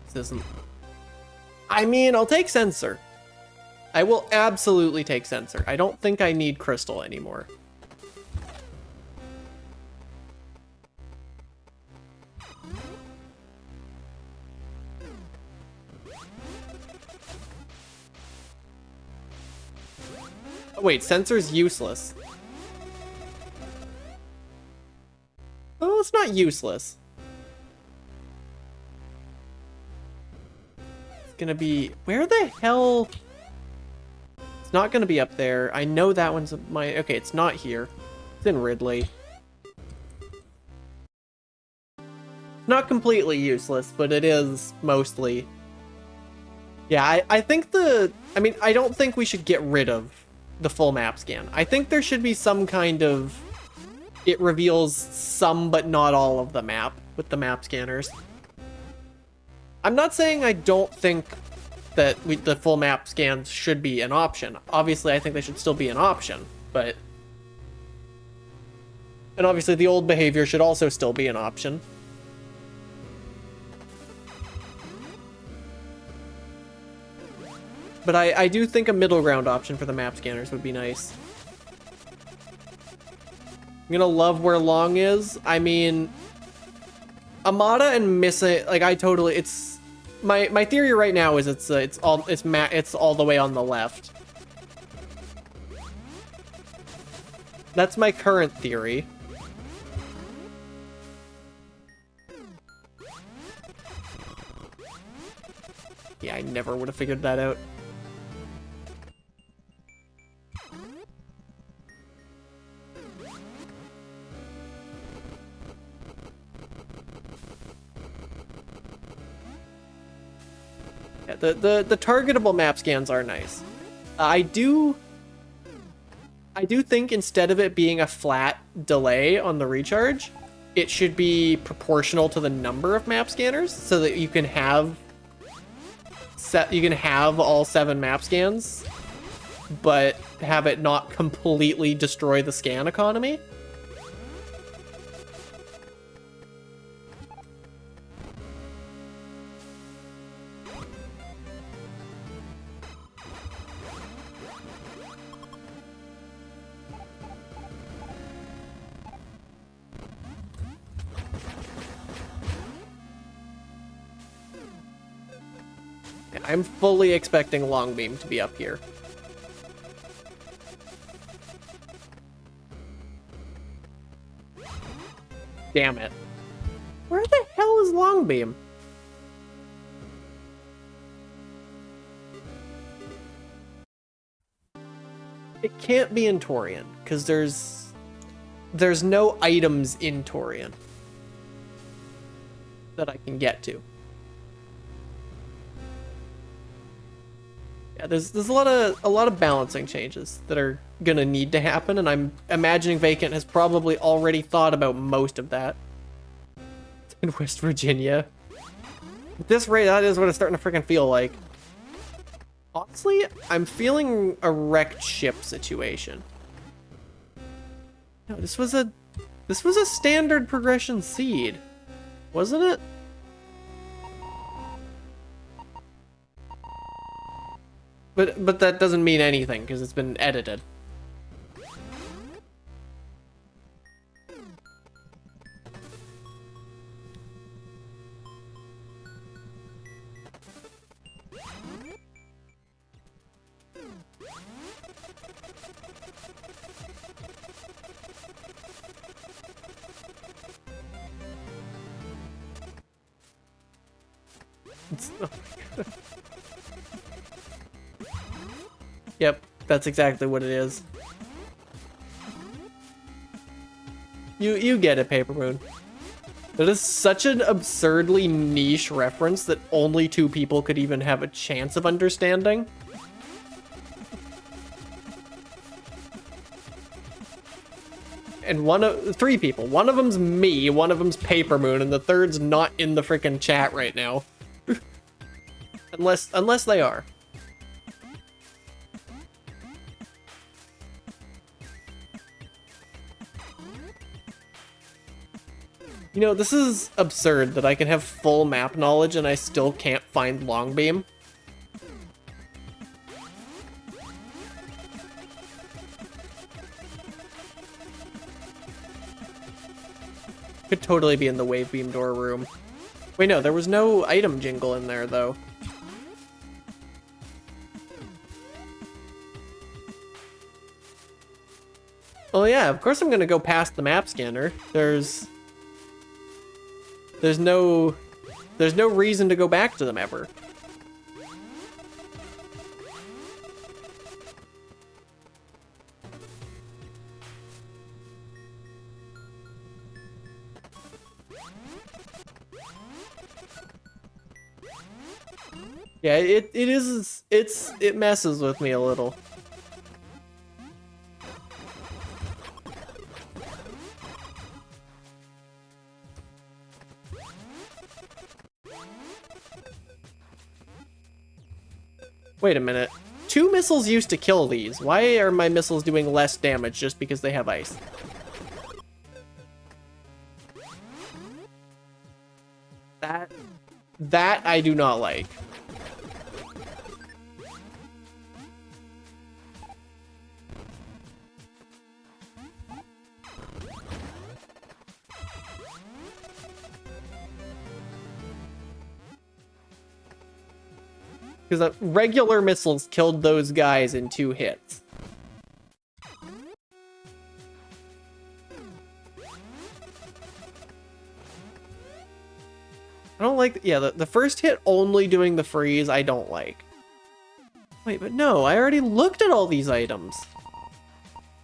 This isn't... I mean, I'll take sensor. I will absolutely take sensor. I don't think I need crystal anymore. Oh, wait, sensor's useless. Oh, it's not useless. It's gonna be... Where the hell... It's not gonna be up there. I know that one's my... Okay, it's not here. It's in Ridley. Not completely useless, but it is mostly... Yeah, I think the... I mean, I don't think we should get rid of the full map scan. I think there should be some kind of... It reveals some but not all of the map with the map scanners. I'm not saying I don't think that the full map scans should be an option. Obviously, I think they should still be an option, but... And obviously, the old behavior should also still be an option. But I do think a middle ground option for the map scanners would be nice. I'm gonna love where long is. I mean... Amada and Missa, like, I totally... It's... My theory right now is it's all the way on the left. That's my current theory. Yeah, I never would have figured that out. Yeah, the targetable map scans are nice. I do think instead of it being a flat delay on the recharge, it should be proportional to the number of map scanners, so that you can have all 7 map scans, but have it not completely destroy the scan economy. I'm fully expecting Longbeam to be up here. Damn it. Where the hell is Longbeam? It can't be in Torian, because there's no items in Torian that I can get to. Yeah, there's a lot of balancing changes that are gonna need to happen, and I'm imagining Vacant has probably already thought about most of that. It's in West Virginia. At this rate, that is what it's starting to freaking feel like. Honestly, I'm feeling a wrecked ship situation. No, this was a standard progression seed, wasn't it? But that doesn't mean anything because it's been edited. Yep, that's exactly what it is. You get it, Paper Moon. That is such an absurdly niche reference that only 2 people could even have a chance of understanding. And 3 people. One of them's me, one of them's Paper Moon, and the third's not in the frickin' chat right now. Unless they are. You know, this is absurd that I can have full map knowledge and I still can't find Longbeam. Could totally be in the wave beam door room. Wait, no, there was no item jingle in there, though. Oh yeah, of course I'm gonna go past the map scanner. There's no reason to go back to them ever. Yeah, it messes with me a little. Wait a minute. 2 missiles used to kill these. Why are my missiles doing less damage just because they have ice? That I do not like. Because regular missiles killed those guys in 2 hits. I don't like... Yeah, the first hit only doing the freeze, I don't like. Wait, but no, I already looked at all these items.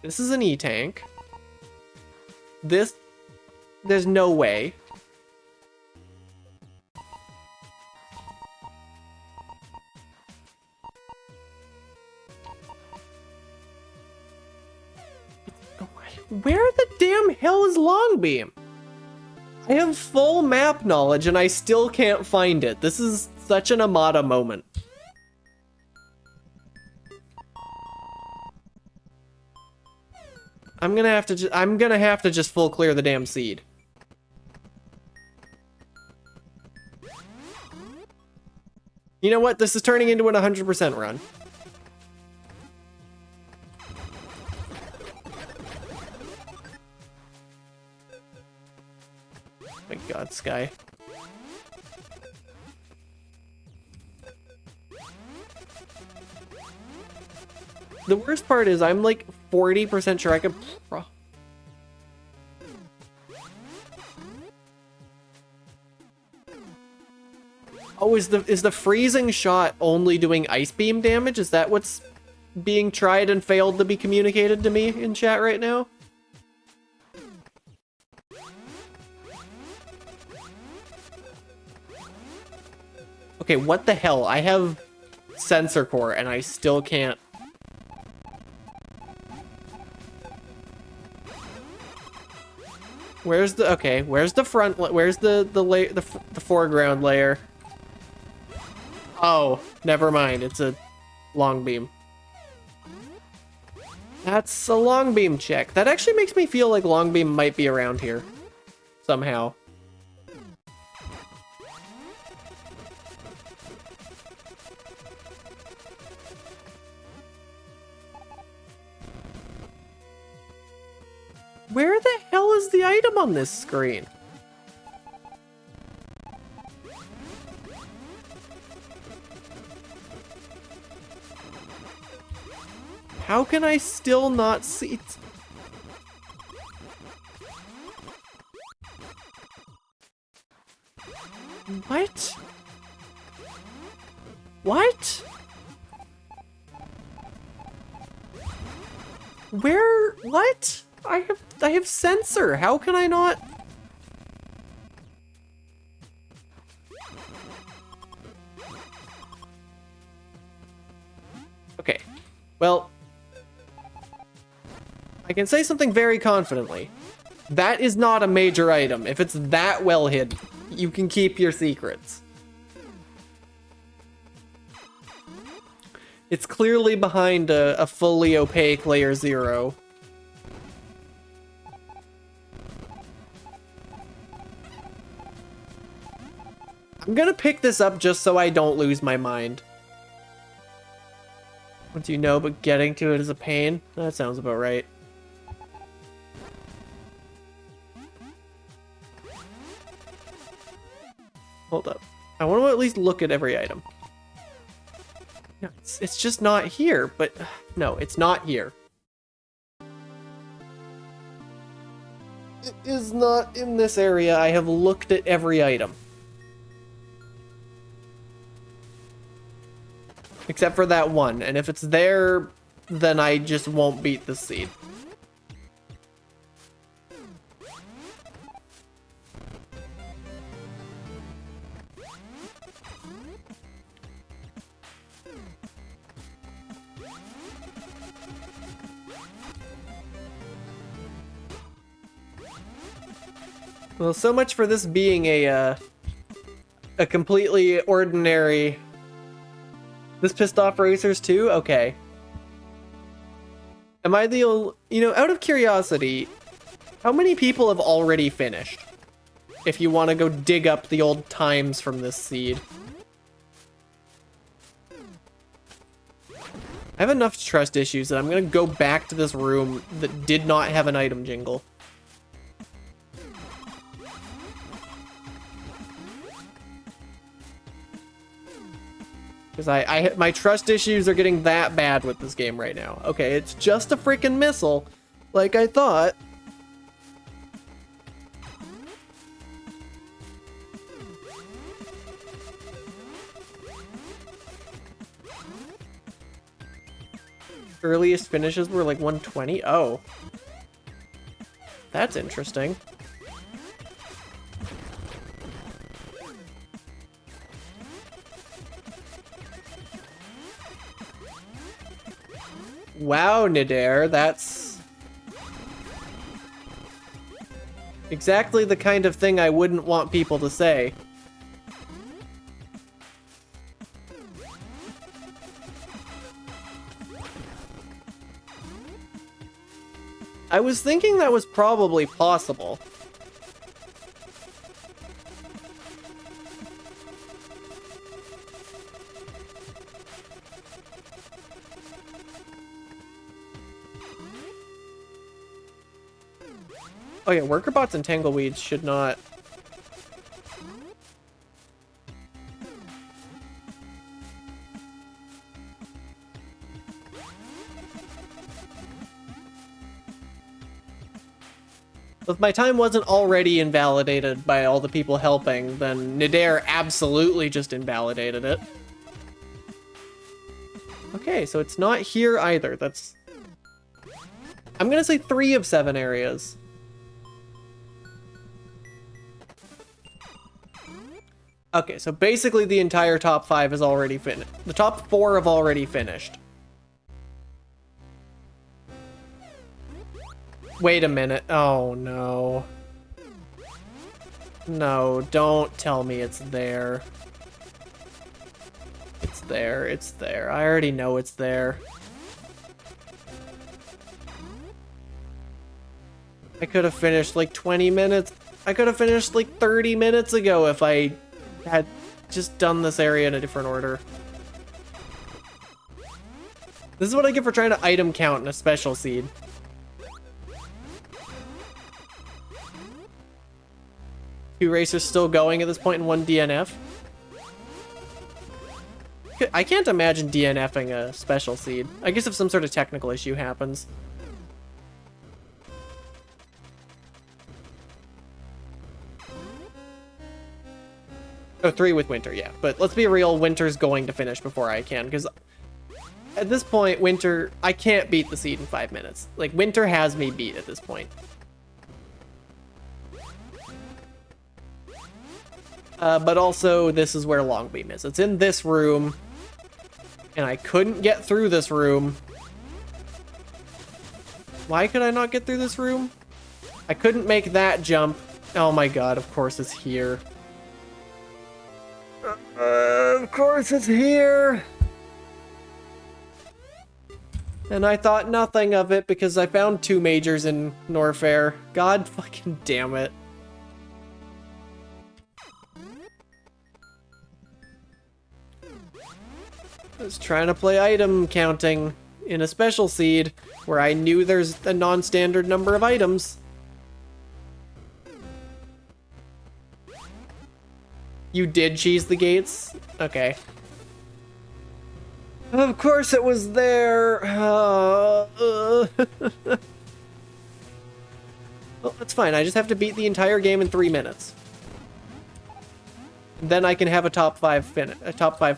This is an E-tank. This... There's no way. Where the damn hell is Longbeam? I have full map knowledge and I still can't find it. This is such an Amada moment. I'm gonna have to just full clear the damn seed. You know what? This is turning into an 100% run. My god, Sky. The worst part is I'm like 40% sure I could... Oh, is the freezing shot only doing ice beam damage? Is that what's being tried and failed to be communicated to me in chat right now. Okay, what the hell? I have sensor core and I still can't. Where's the, okay, where's the front, where's the foreground layer? Oh, never mind, it's a long beam. That's a long beam check. That actually makes me feel like long beam might be around here somehow. Where the hell is the item on this screen? How can I still not see it? What? What? Where? What? I have sensor. How can I not? Okay. Well, I can say something very confidently. That is not a major item. If it's that well hidden, you can keep your secrets. It's clearly behind a fully opaque layer 0. I'm gonna pick this up just so I don't lose my mind. Once you know, but getting to it is a pain. That sounds about right. Hold up. I want to at least look at every item. No, it's just not here, but no, it's not here. It is not in this area. I have looked at every item. Except for that one, and if it's there, then I just won't beat the seed. Well, so much for this being a completely ordinary... This pissed off racers too? Okay. Am I the old... You know, out of curiosity, how many people have already finished? If you want to go dig up the old times from this seed. I have enough trust issues that I'm going to go back to this room that did not have an item jingle. Because my trust issues are getting that bad with this game right now. Okay, it's just a freaking missile, like I thought. Earliest finishes were like 120? Oh. That's interesting. Wow, Nadir, that's exactly the kind of thing I wouldn't want people to say. I was thinking that was probably possible. Oh yeah, worker bots and tangleweeds should not... If my time wasn't already invalidated by all the people helping, then Nadir absolutely just invalidated it. Okay, so it's not here either. That's... I'm gonna say 3 of 7 areas. Okay, so basically the entire top 5 is already finished. The top 4 have already finished. Wait a minute. Oh, no. No, don't tell me it's there. It's there, it's there. I already know it's there. I could have finished like 20 minutes. I could have finished like 30 minutes ago if I had just done this area in a different order. This is what I get for trying to item count in a special seed. Two racers still going at this point in 1 DNF. I can't imagine DNFing a special seed. I guess if some sort of technical issue happens. Oh, 3 with Winter, yeah. But let's be real, Winter's going to finish before I can, because at this point, Winter, I can't beat the seed in 5 minutes. Like, Winter has me beat at this point. But also, this is where Longbeam is. It's in this room, and I couldn't get through this room. Why could I not get through this room? I couldn't make that jump. Oh my god, of course it's here. Of course it's here! And I thought nothing of it because I found 2 majors in Norfair. God fucking damn it. I was trying to play item counting in a special seed where I knew there's a non-standard number of items. You did cheese the gates? Okay. Of course it was there. Well, that's fine. I just have to beat the entire game in 3 minutes. Then I can have a top 5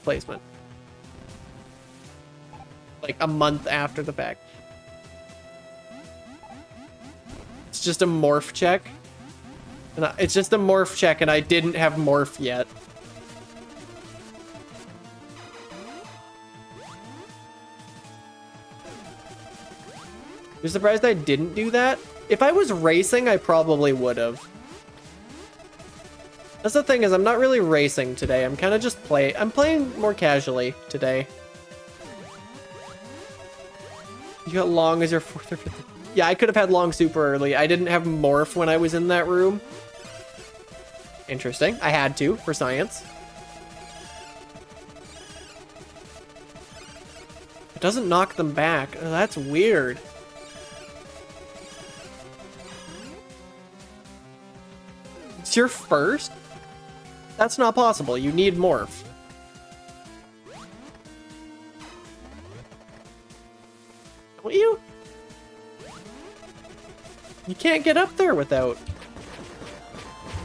placement. Like a month after the fact. It's just a morph check. It's just a morph check, and I didn't have morph yet. You're surprised I didn't do that? If I was racing, I probably would have. That's the thing, is I'm not really racing today. I'm kind of just I'm playing more casually today. You got long as your 4th or 5th. Yeah, I could have had long super early. I didn't have morph when I was in that room. Interesting. I had to, for science. It doesn't knock them back. Oh, that's weird. It's your first? That's not possible. You need morph. Don't you? You can't get up there without...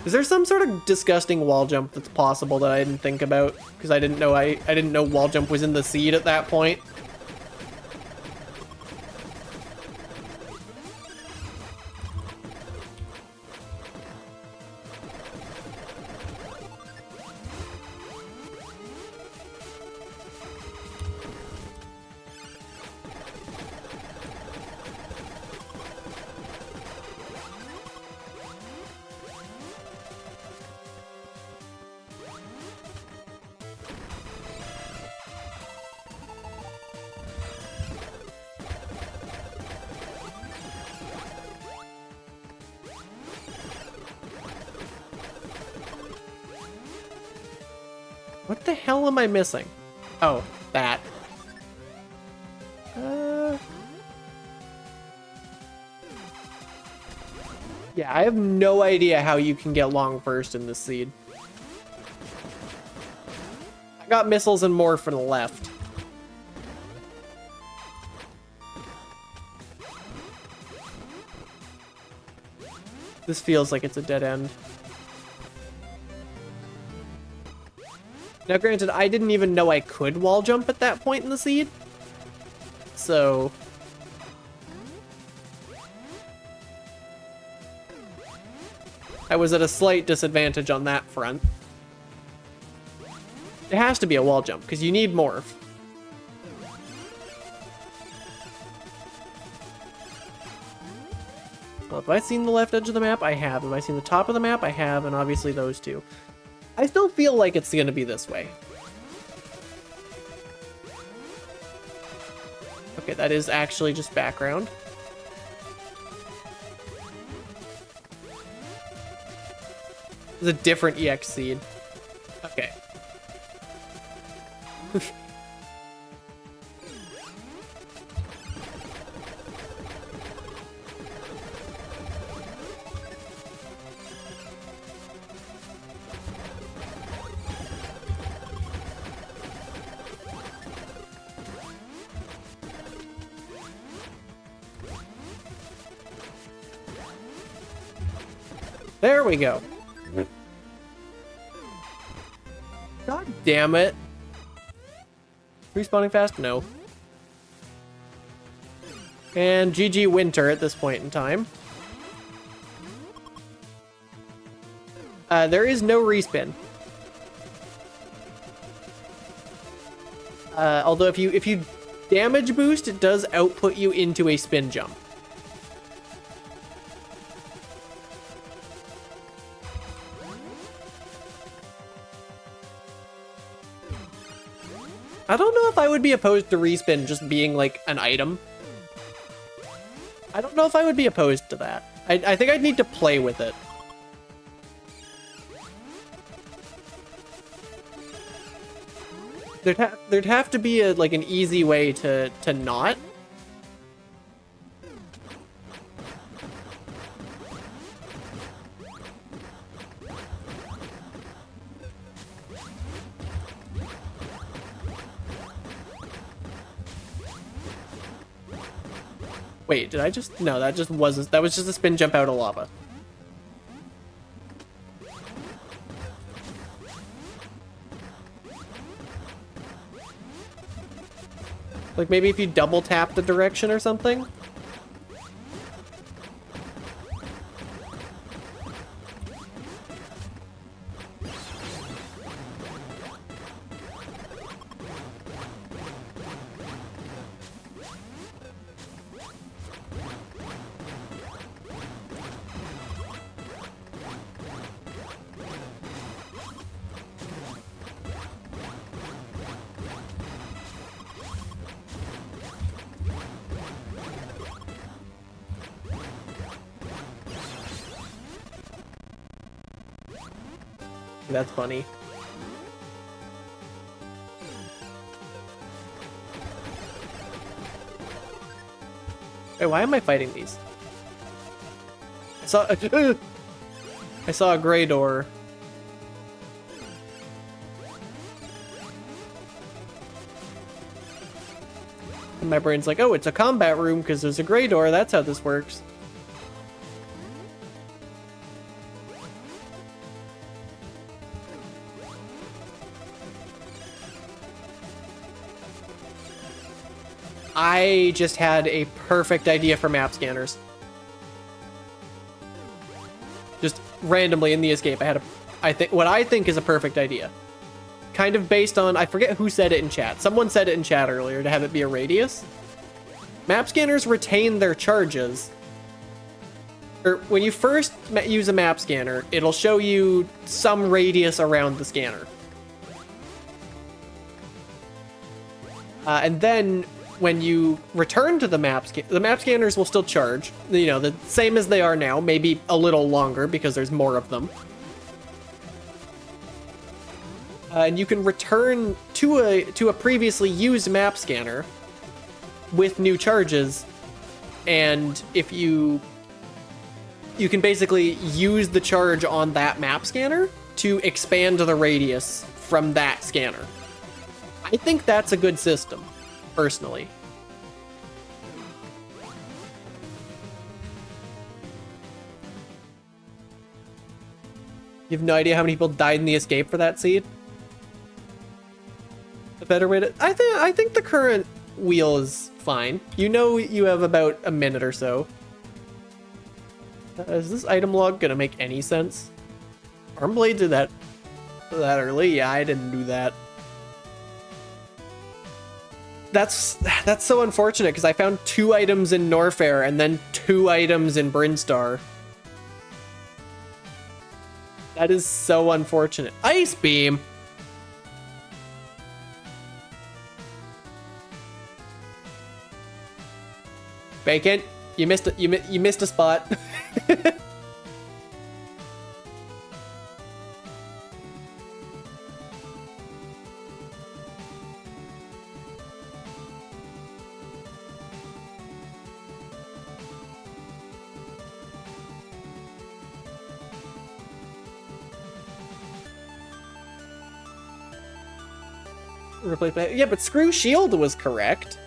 Is there some sort of disgusting wall jump that's possible that I didn't think about? Because I didn't know wall jump was in the seed at that point. What the hell am I missing? Oh, that. Yeah, I have no idea how you can get long first in this seed. I got missiles and more for the left. This feels like it's a dead end. Now, granted, I didn't even know I could wall jump at that point in the seed. so... I was at a slight disadvantage on that front. It has to be a wall jump, because you need morph. Well, have I seen the left edge of the map? I have. Have I seen the top of the map? I have, and obviously those two. I still feel like it's going to be this way. Okay, that is actually just background. It's a different EX seed. Okay. There we go. God damn it. Respawning fast? No. And GG Winter at this point in time. There is no respin. Although if you damage boost, it does output you into a spin jump. I don't know if I would be opposed to respin just being like an item. I don't know if I would be opposed to that. I think I'd need to play with it. There'd have to be like an easy way to not. Wait, did I just... No, that just wasn't... That was just a spin jump out of lava. Like, maybe if you double tap the direction or something? That's funny. Wait, why am I fighting these? I saw a gray door. And my brain's like, oh, it's a combat room because there's a gray door. That's how this works. I just had a perfect idea for map scanners. Just randomly in the escape, I had what I think is a perfect idea. Kind of based on, I forget who said it in chat. Someone said it in chat earlier to have it be a radius. Map scanners retain their charges. Or when you first use a map scanner, it'll show you some radius around the scanner. And then when you return to the map scanners will still charge, you know, the same as they are now, maybe a little longer because there's more of them. And you can return to a previously used map scanner with new charges, and if you can basically use the charge on that map scanner to expand the radius from that scanner. I think that's a good system. Personally. You have no idea how many people died in the escape for that seed? A better way to... I think the current wheel is fine. You know you have about a minute or so. Is this item log gonna make any sense? Armblade did that early? Yeah, I didn't do that. That's so unfortunate because I found 2 items in Norfair and then 2 items in Brinstar. That is so unfortunate. Ice Beam! Bacon, you missed it. You missed a spot. Yeah, but Screw Shield was correct.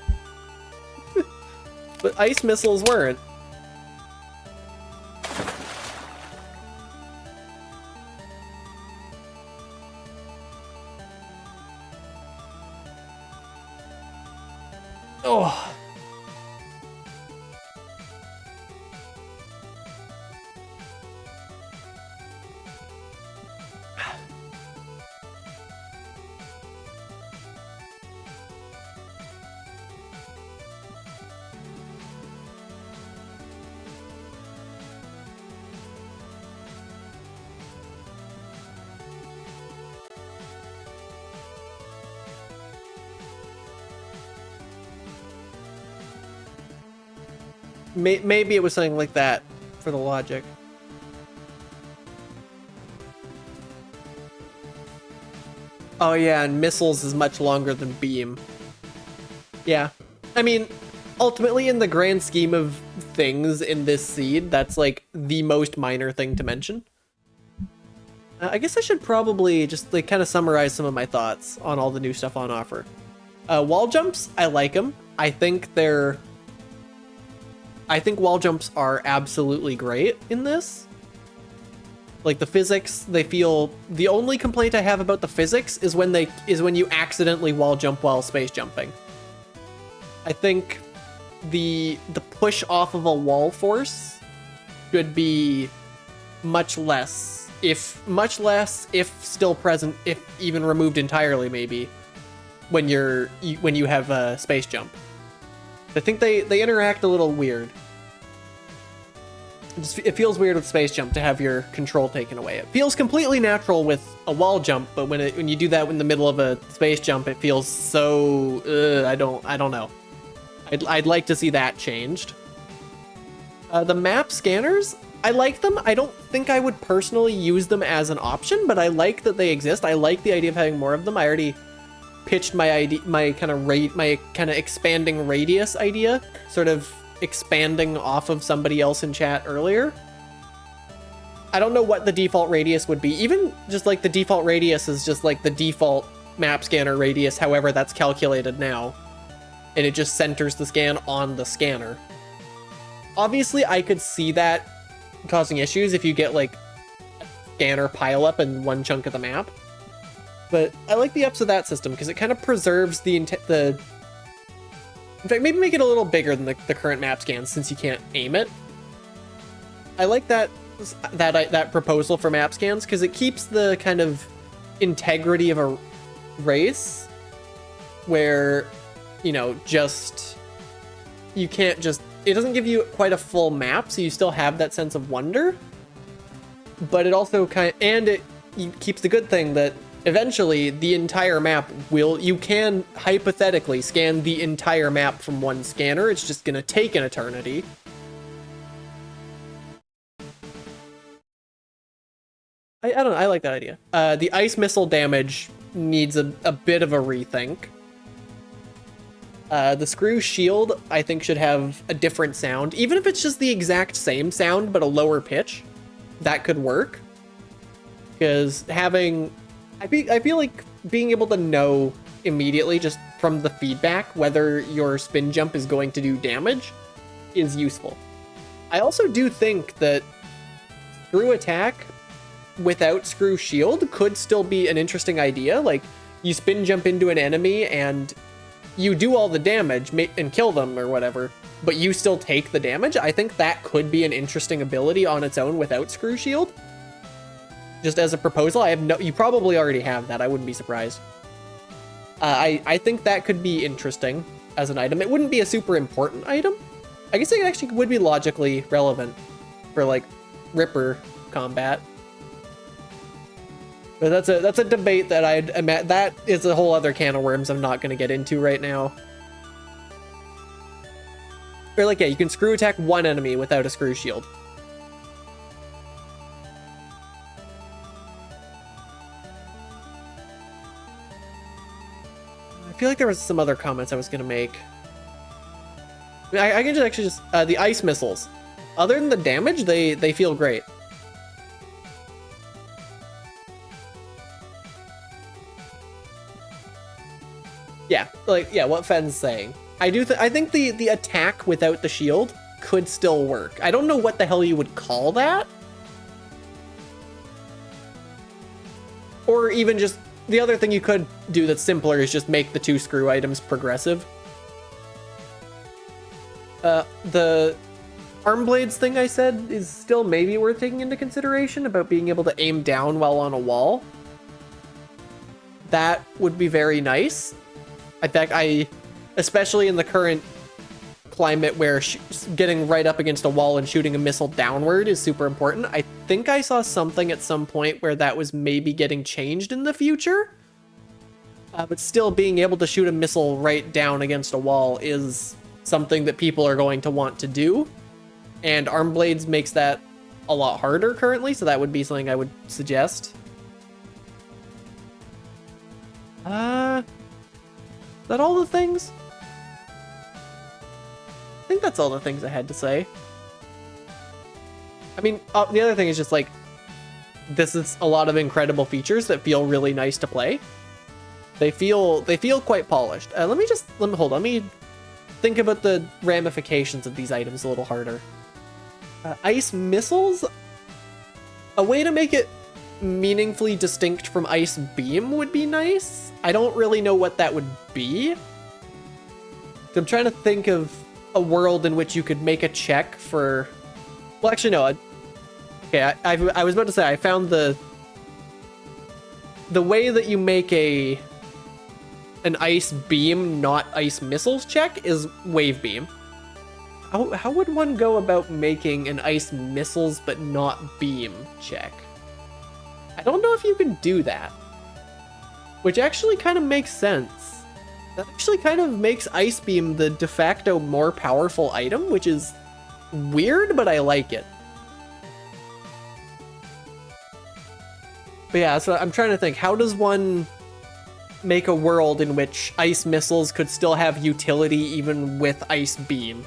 But Ice Missiles weren't. Oh. Maybe it was something like that for the logic. Oh yeah, and missiles is much longer than beam. Yeah. I mean, ultimately in the grand scheme of things in this seed, that's like the most minor thing to mention. I guess I should probably just like kind of summarize some of my thoughts on all the new stuff on offer. Wall jumps, I like them. I think wall jumps are absolutely great in this. Like the physics, they feel, the only complaint I have about the physics is when you accidentally wall jump while space jumping. I think the push off of a wall force should be much less, if still present, if even removed entirely maybe, when you have a space jump. I think they interact a little weird. It feels weird with space jump to have your control taken away. It feels completely natural with a wall jump, but when you do that in the middle of a space jump, it feels so I don't know. I'd like to see that changed. The map scanners, I like them. I don't think I would personally use them as an option, but I like that they exist. I like the idea of having more of them. I already pitched my kind of expanding radius idea, sort of expanding off of somebody else in chat earlier. I don't know what the default radius would be. Even just like the default radius is just like the default map scanner radius, however that's calculated now. And it just centers the scan on the scanner. Obviously, I could see that causing issues if you get like a scanner pile up in one chunk of the map. But I like the ups of that system because it kind of preserves in fact, maybe make it a little bigger than the current map scans since you can't aim it. I like that proposal for map scans because it keeps the kind of integrity of a race where, you know, you can't just, it doesn't give you quite a full map, so you still have that sense of wonder. But it also it keeps the good thing that eventually the entire map you can hypothetically scan the entire map from one scanner. It's just gonna take an eternity. I don't know, I like that idea. The ice missile damage needs a bit of a rethink. The Screw Shield, I think, should have a different sound. Even if it's just the exact same sound, but a lower pitch, that could work. Because I feel like being able to know immediately, just from the feedback, whether your spin jump is going to do damage is useful. I also do think that Screw Attack without Screw Shield could still be an interesting idea. Like, you spin jump into an enemy and you do all the damage and kill them or whatever, but you still take the damage. I think that could be an interesting ability on its own without Screw Shield. Just as a proposal, you probably already have that. I wouldn't be surprised. I think that could be interesting as an item. It wouldn't be a super important item. I guess it actually would be logically relevant for like Ripper combat. But that's a debate that that is a whole other can of worms I'm not going to get into right now. Or like, yeah, you can screw attack one enemy without a Screw Shield. I feel like there was some other comments I was gonna make. I can just the ice missiles. Other than the damage, they feel great. Yeah, like, yeah, what Fen's saying. I think the attack without the shield could still work. I don't know what the hell you would call that. Or even just, the other thing you could do that's simpler is just make the 2 screw items progressive. The arm blades thing I said is still maybe worth taking into consideration about being able to aim down while on a wall. That would be very nice. In fact, especially in the current climate where getting right up against a wall and shooting a missile downward is super important. I think I saw something at some point where that was maybe getting changed in the future. But still being able to shoot a missile right down against a wall is something that people are going to want to do. And arm blades makes that a lot harder currently, so that would be something I would suggest. Is that all the things? I think that's all the things I had to say. I mean, the other thing is just like, this is a lot of incredible features that feel really nice to play. They feel quite polished. Let me think about the ramifications of these items a little harder. Ice missiles? A way to make it meaningfully distinct from Ice Beam would be nice. I don't really know what that would be. I'm trying to think of a world in which you could make a check for... Well, actually, no. Okay, I was about to say, I found the way that you make an Ice Beam, not Ice Missiles check is Wave Beam. How would one go about making an Ice Missiles but not Beam check? I don't know if you can do that. Which actually kind of makes sense. That actually kind of makes Ice Beam the de facto more powerful item, which is weird, but I like it. But yeah, so I'm trying to think, how does one make a world in which Ice Missiles could still have utility even with Ice Beam?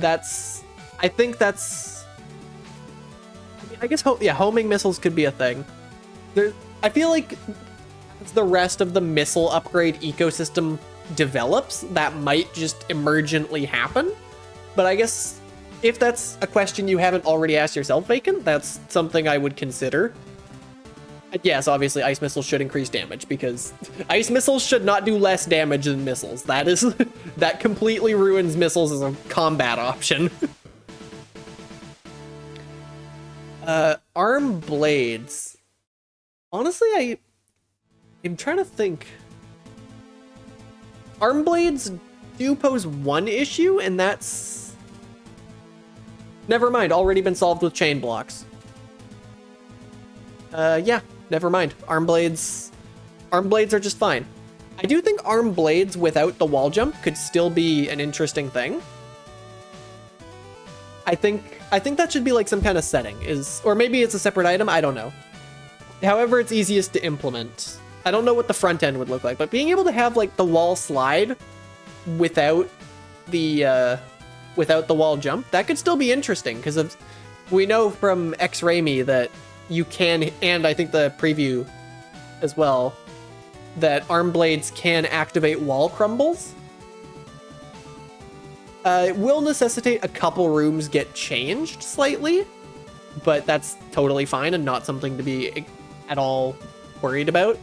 I think that's... I guess, yeah, homing missiles could be a thing. I feel like as the rest of the missile upgrade ecosystem develops, that might just emergently happen. But I guess if that's a question you haven't already asked yourself, Vacant, that's something I would consider. Yes, obviously ice missiles should increase damage because ice missiles should not do less damage than missiles. That completely ruins missiles as a combat option. Arm blades. Honestly, I'm trying to think. Arm blades do pose one issue, and that's... Never mind, already been solved with chain blocks. Yeah, never mind. Arm blades are just fine. I do think arm blades without the wall jump could still be an interesting thing. I think that should be like some kind of setting, or maybe it's a separate item, I don't know. However it's easiest to implement. I don't know what the front end would look like, but being able to have like the wall slide without the wall jump, that could still be interesting, because we know from X-Ray that you can, and I think the preview as well, that arm blades can activate wall crumbles. It will necessitate a couple rooms get changed slightly, but that's totally fine and not something to be at all worried about.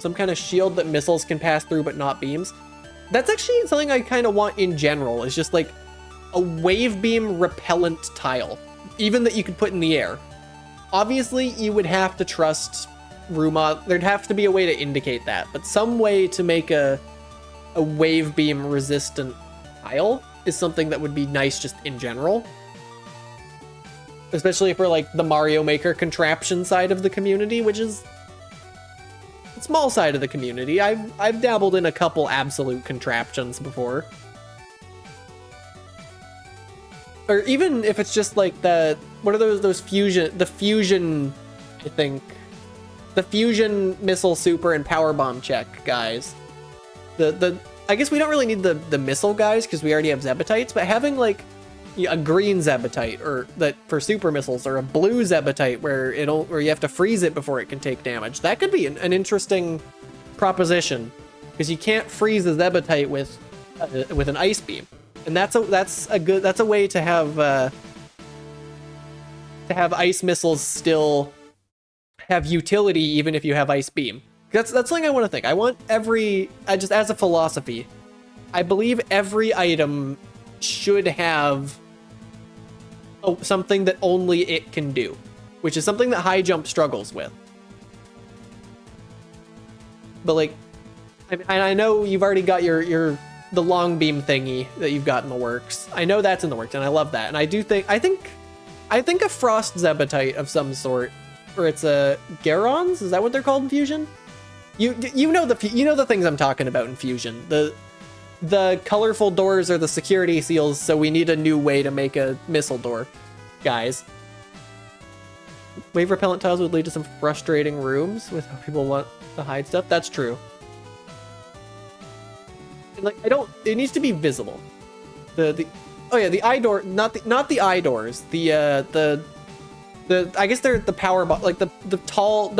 some kind of shield that missiles can pass through but not beams. That's actually something I kind of want in general, is just like a wave beam repellent tile, even that you could put in the air. Obviously, you would have to trust Ruma. There'd have to be a way to indicate that, but some way to make a wave beam resistant tile is something that would be nice just in general. Especially for like the Mario Maker contraption side of the community, which is the small side of the community. I've dabbled in a couple absolute contraptions before. Or even if it's just like what are the fusion, I think. The fusion missile super and power bomb check guys. I guess we don't really need the missile guys because we already have Zebatites, but having like a green Zebatite or that for super missiles, or a blue Zebatite where you have to freeze it before it can take damage. That could be an interesting proposition, because you can't freeze a Zebatite with an ice beam, and that's a way to have ice missiles still have utility even if you have ice beam. That's something I want to think. I want just as a philosophy, I believe every item should have something that only it can do, which is something that high jump struggles with. But like, I know you've already got the long beam thingy that you've got in the works. I know that's in the works, and I love that. And I think a frost Zebatite of some sort, or it's a Garons. Is that what they're called in Fusion? You know the things I'm talking about in Fusion. The colorful doors are the security seals, so we need a new way to make a missile door, guys. Wave repellent tiles would lead to some frustrating rooms with how people want to hide stuff. That's true. And like, it needs to be visible. The eye door, not the eye doors. I guess they're the power like the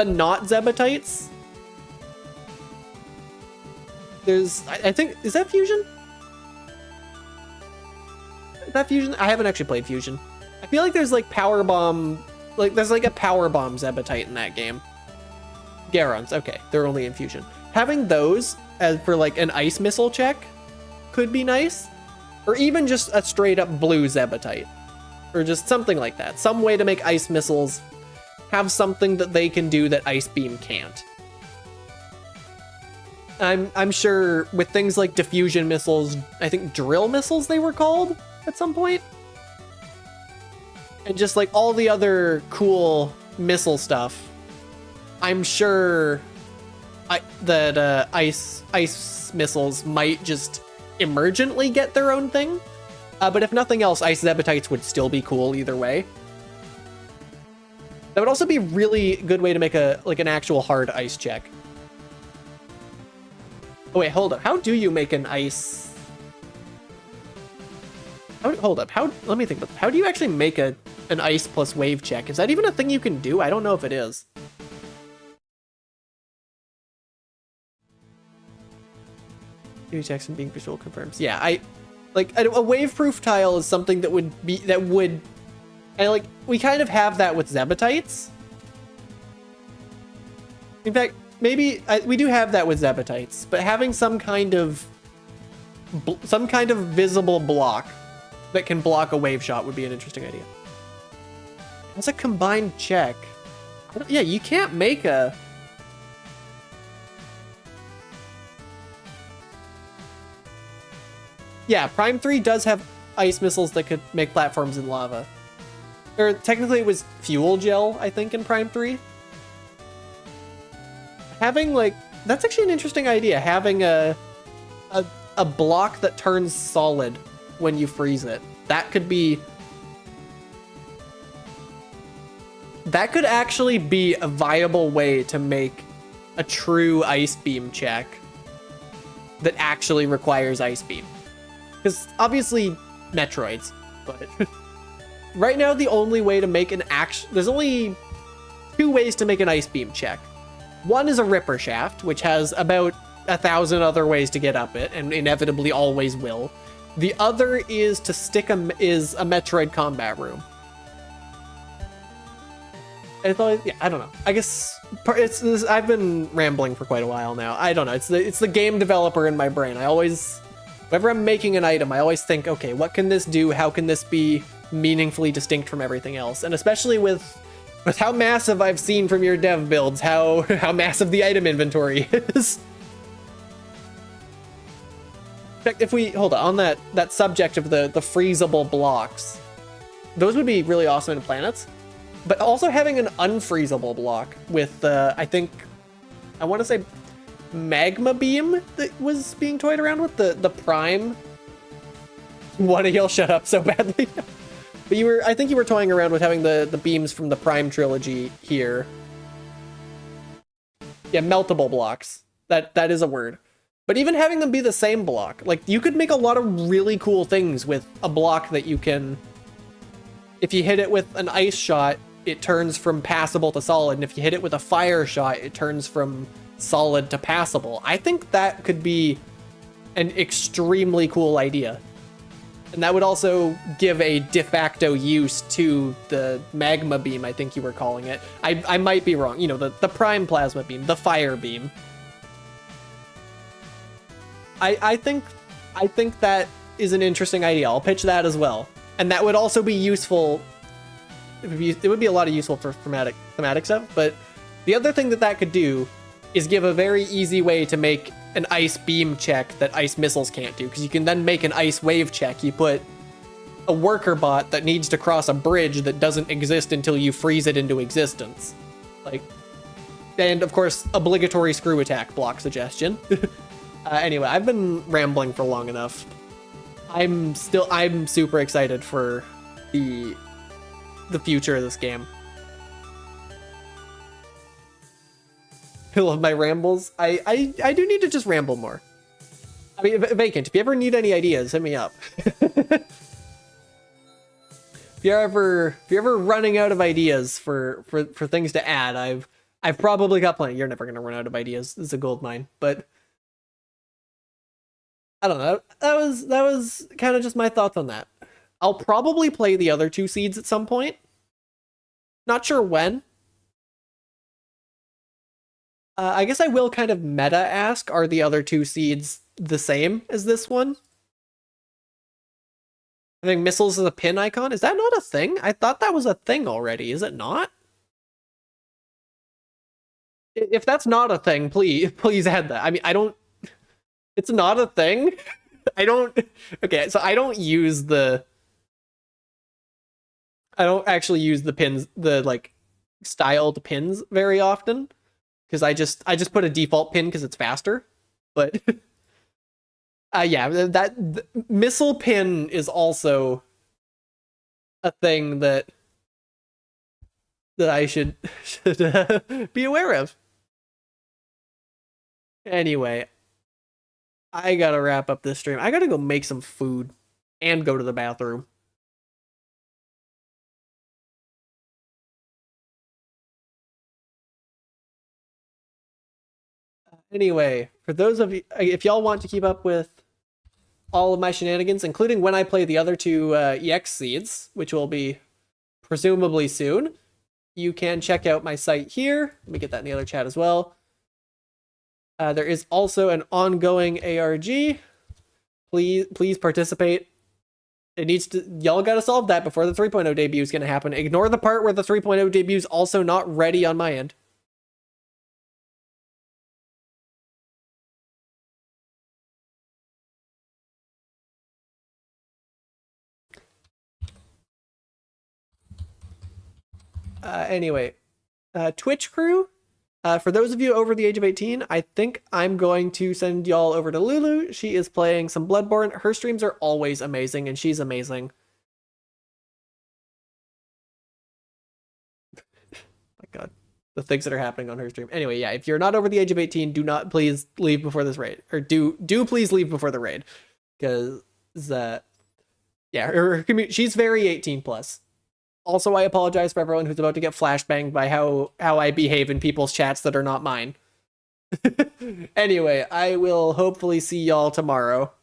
not Zebatites. I think, is that Fusion? Is that Fusion? I haven't actually played Fusion. I feel like there's like power bomb, there's like a power bomb Zebatite in that game. Garons, okay, they're only in Fusion. Having those as for like an ice missile check could be nice, or even just a straight up blue Zebatite, or just something like that. Some way to make ice missiles have something that they can do that ice beam can't. I'm sure with things like diffusion missiles, I think drill missiles they were called at some point, and just like all the other cool missile stuff, I'm sure that ice missiles might just emergently get their own thing. But if nothing else, ice Zebatites would still be cool either way. That would also be a really good way to make an actual hard ice check. Oh wait, hold up. How do you make an ice? Hold up. Let me think about. How do you actually make an ice plus wave check? Is that even a thing you can do? I don't know if it is. Duty checks and being visual confirms. Yeah, a wave-proof tile is something that would, and like we kind of have that with Zebatites. In fact, maybe we do have that with Zebatites, but having some kind of visible block that can block a wave shot would be an interesting idea. That's a combined check. Yeah, you can't make a... Yeah, Prime 3 does have ice missiles that could make platforms in lava. Or technically it was fuel gel, I think, in Prime 3. Having that's actually an interesting idea. Having a block that turns solid when you freeze it. That could actually be a viable way to make a true ice beam check that actually requires ice beam. Because obviously Metroids, but right now the only way to make there's only 2 ways to make an ice beam check. One is a Ripper Shaft, which has about 1,000 other ways to get up it, and inevitably always will. The other is to stick a Metroid combat room. It's always, yeah, I don't know. I guess I've been rambling for quite a while now. I don't know. It's the game developer in my brain. I always, whenever I'm making an item, I always think, okay, what can this do? How can this be meaningfully distinct from everything else? And especially with how massive I've seen from your dev builds, how massive the item inventory is. In fact, if we hold on that subject of the freezable blocks, those would be really awesome in planets. But also having an unfreezable block with, I want to say magma beam that was being toyed around with, the prime. Why do y'all shut up so badly? But I think you were toying around with having the beams from the Prime trilogy here. Yeah, meltable blocks. That is a word. But even having them be the same block, like you could make a lot of really cool things with a block that you can, if you hit it with an ice shot, it turns from passable to solid, and if you hit it with a fire shot, it turns from solid to passable. I think that could be an extremely cool idea. And that would also give a de facto use to the magma beam, I think you were calling it. I might be wrong. You know, the prime plasma beam, the fire beam. I think that is an interesting idea. I'll pitch that as well. And that would also be useful. It would be a lot of useful for thematic stuff, but the other thing that could do is give a very easy way to make an ice beam check that ice missiles can't do, because you can then make an ice wave check. You put a worker bot that needs to cross a bridge that doesn't exist until you freeze it into existence. Like, and of course, obligatory screw attack block suggestion. Anyway, I've been rambling for long enough. I'm super excited for the future of this game. I love my rambles. I do need to just ramble more. I mean, Vacant, if you ever need any ideas, hit me up. If you're ever running out of ideas for things to add, I've probably got plenty. You're never gonna run out of ideas. It's a gold mine, but I don't know. That was kind of just my thoughts on that. I'll probably play the other two seeds at some point. Not sure when. I guess I will kind of meta ask, are the other two seeds the same as this one? I think missiles is a pin icon. Is that not a thing? I thought that was a thing already. Is it not? If that's not a thing, please add that. I mean, it's not a thing. Okay, so I don't actually use the pins, the like styled pins very often, because I just put a default pin because it's faster. But yeah, that missile pin is also a thing that I should be aware of. Anyway, I gotta wrap up this stream. I gotta go make some food and go to the bathroom. Anyway, for those of you, if y'all want to keep up with all of my shenanigans, including when I play the other two EX seeds, which will be presumably soon, you can check out my site here. Let me get that in the other chat as well. There is also an ongoing ARG. Please participate. It needs to, y'all gotta solve that before the 3.0 debut is gonna happen. Ignore the part where the 3.0 debut is also not ready on my end. Anyway, Twitch crew, for those of you over the age of 18, I think I'm going to send y'all over to Lulu. She is playing some Bloodborne. Her streams are always amazing, and she's amazing. My God, the things that are happening on her stream. Anyway, yeah, if you're not over the age of 18, do not please leave before this raid, or do please leave before the raid, because yeah, her community, she's very 18 plus. Also, I apologize for everyone who's about to get flashbanged by how I behave in people's chats that are not mine. Anyway, I will hopefully see y'all tomorrow.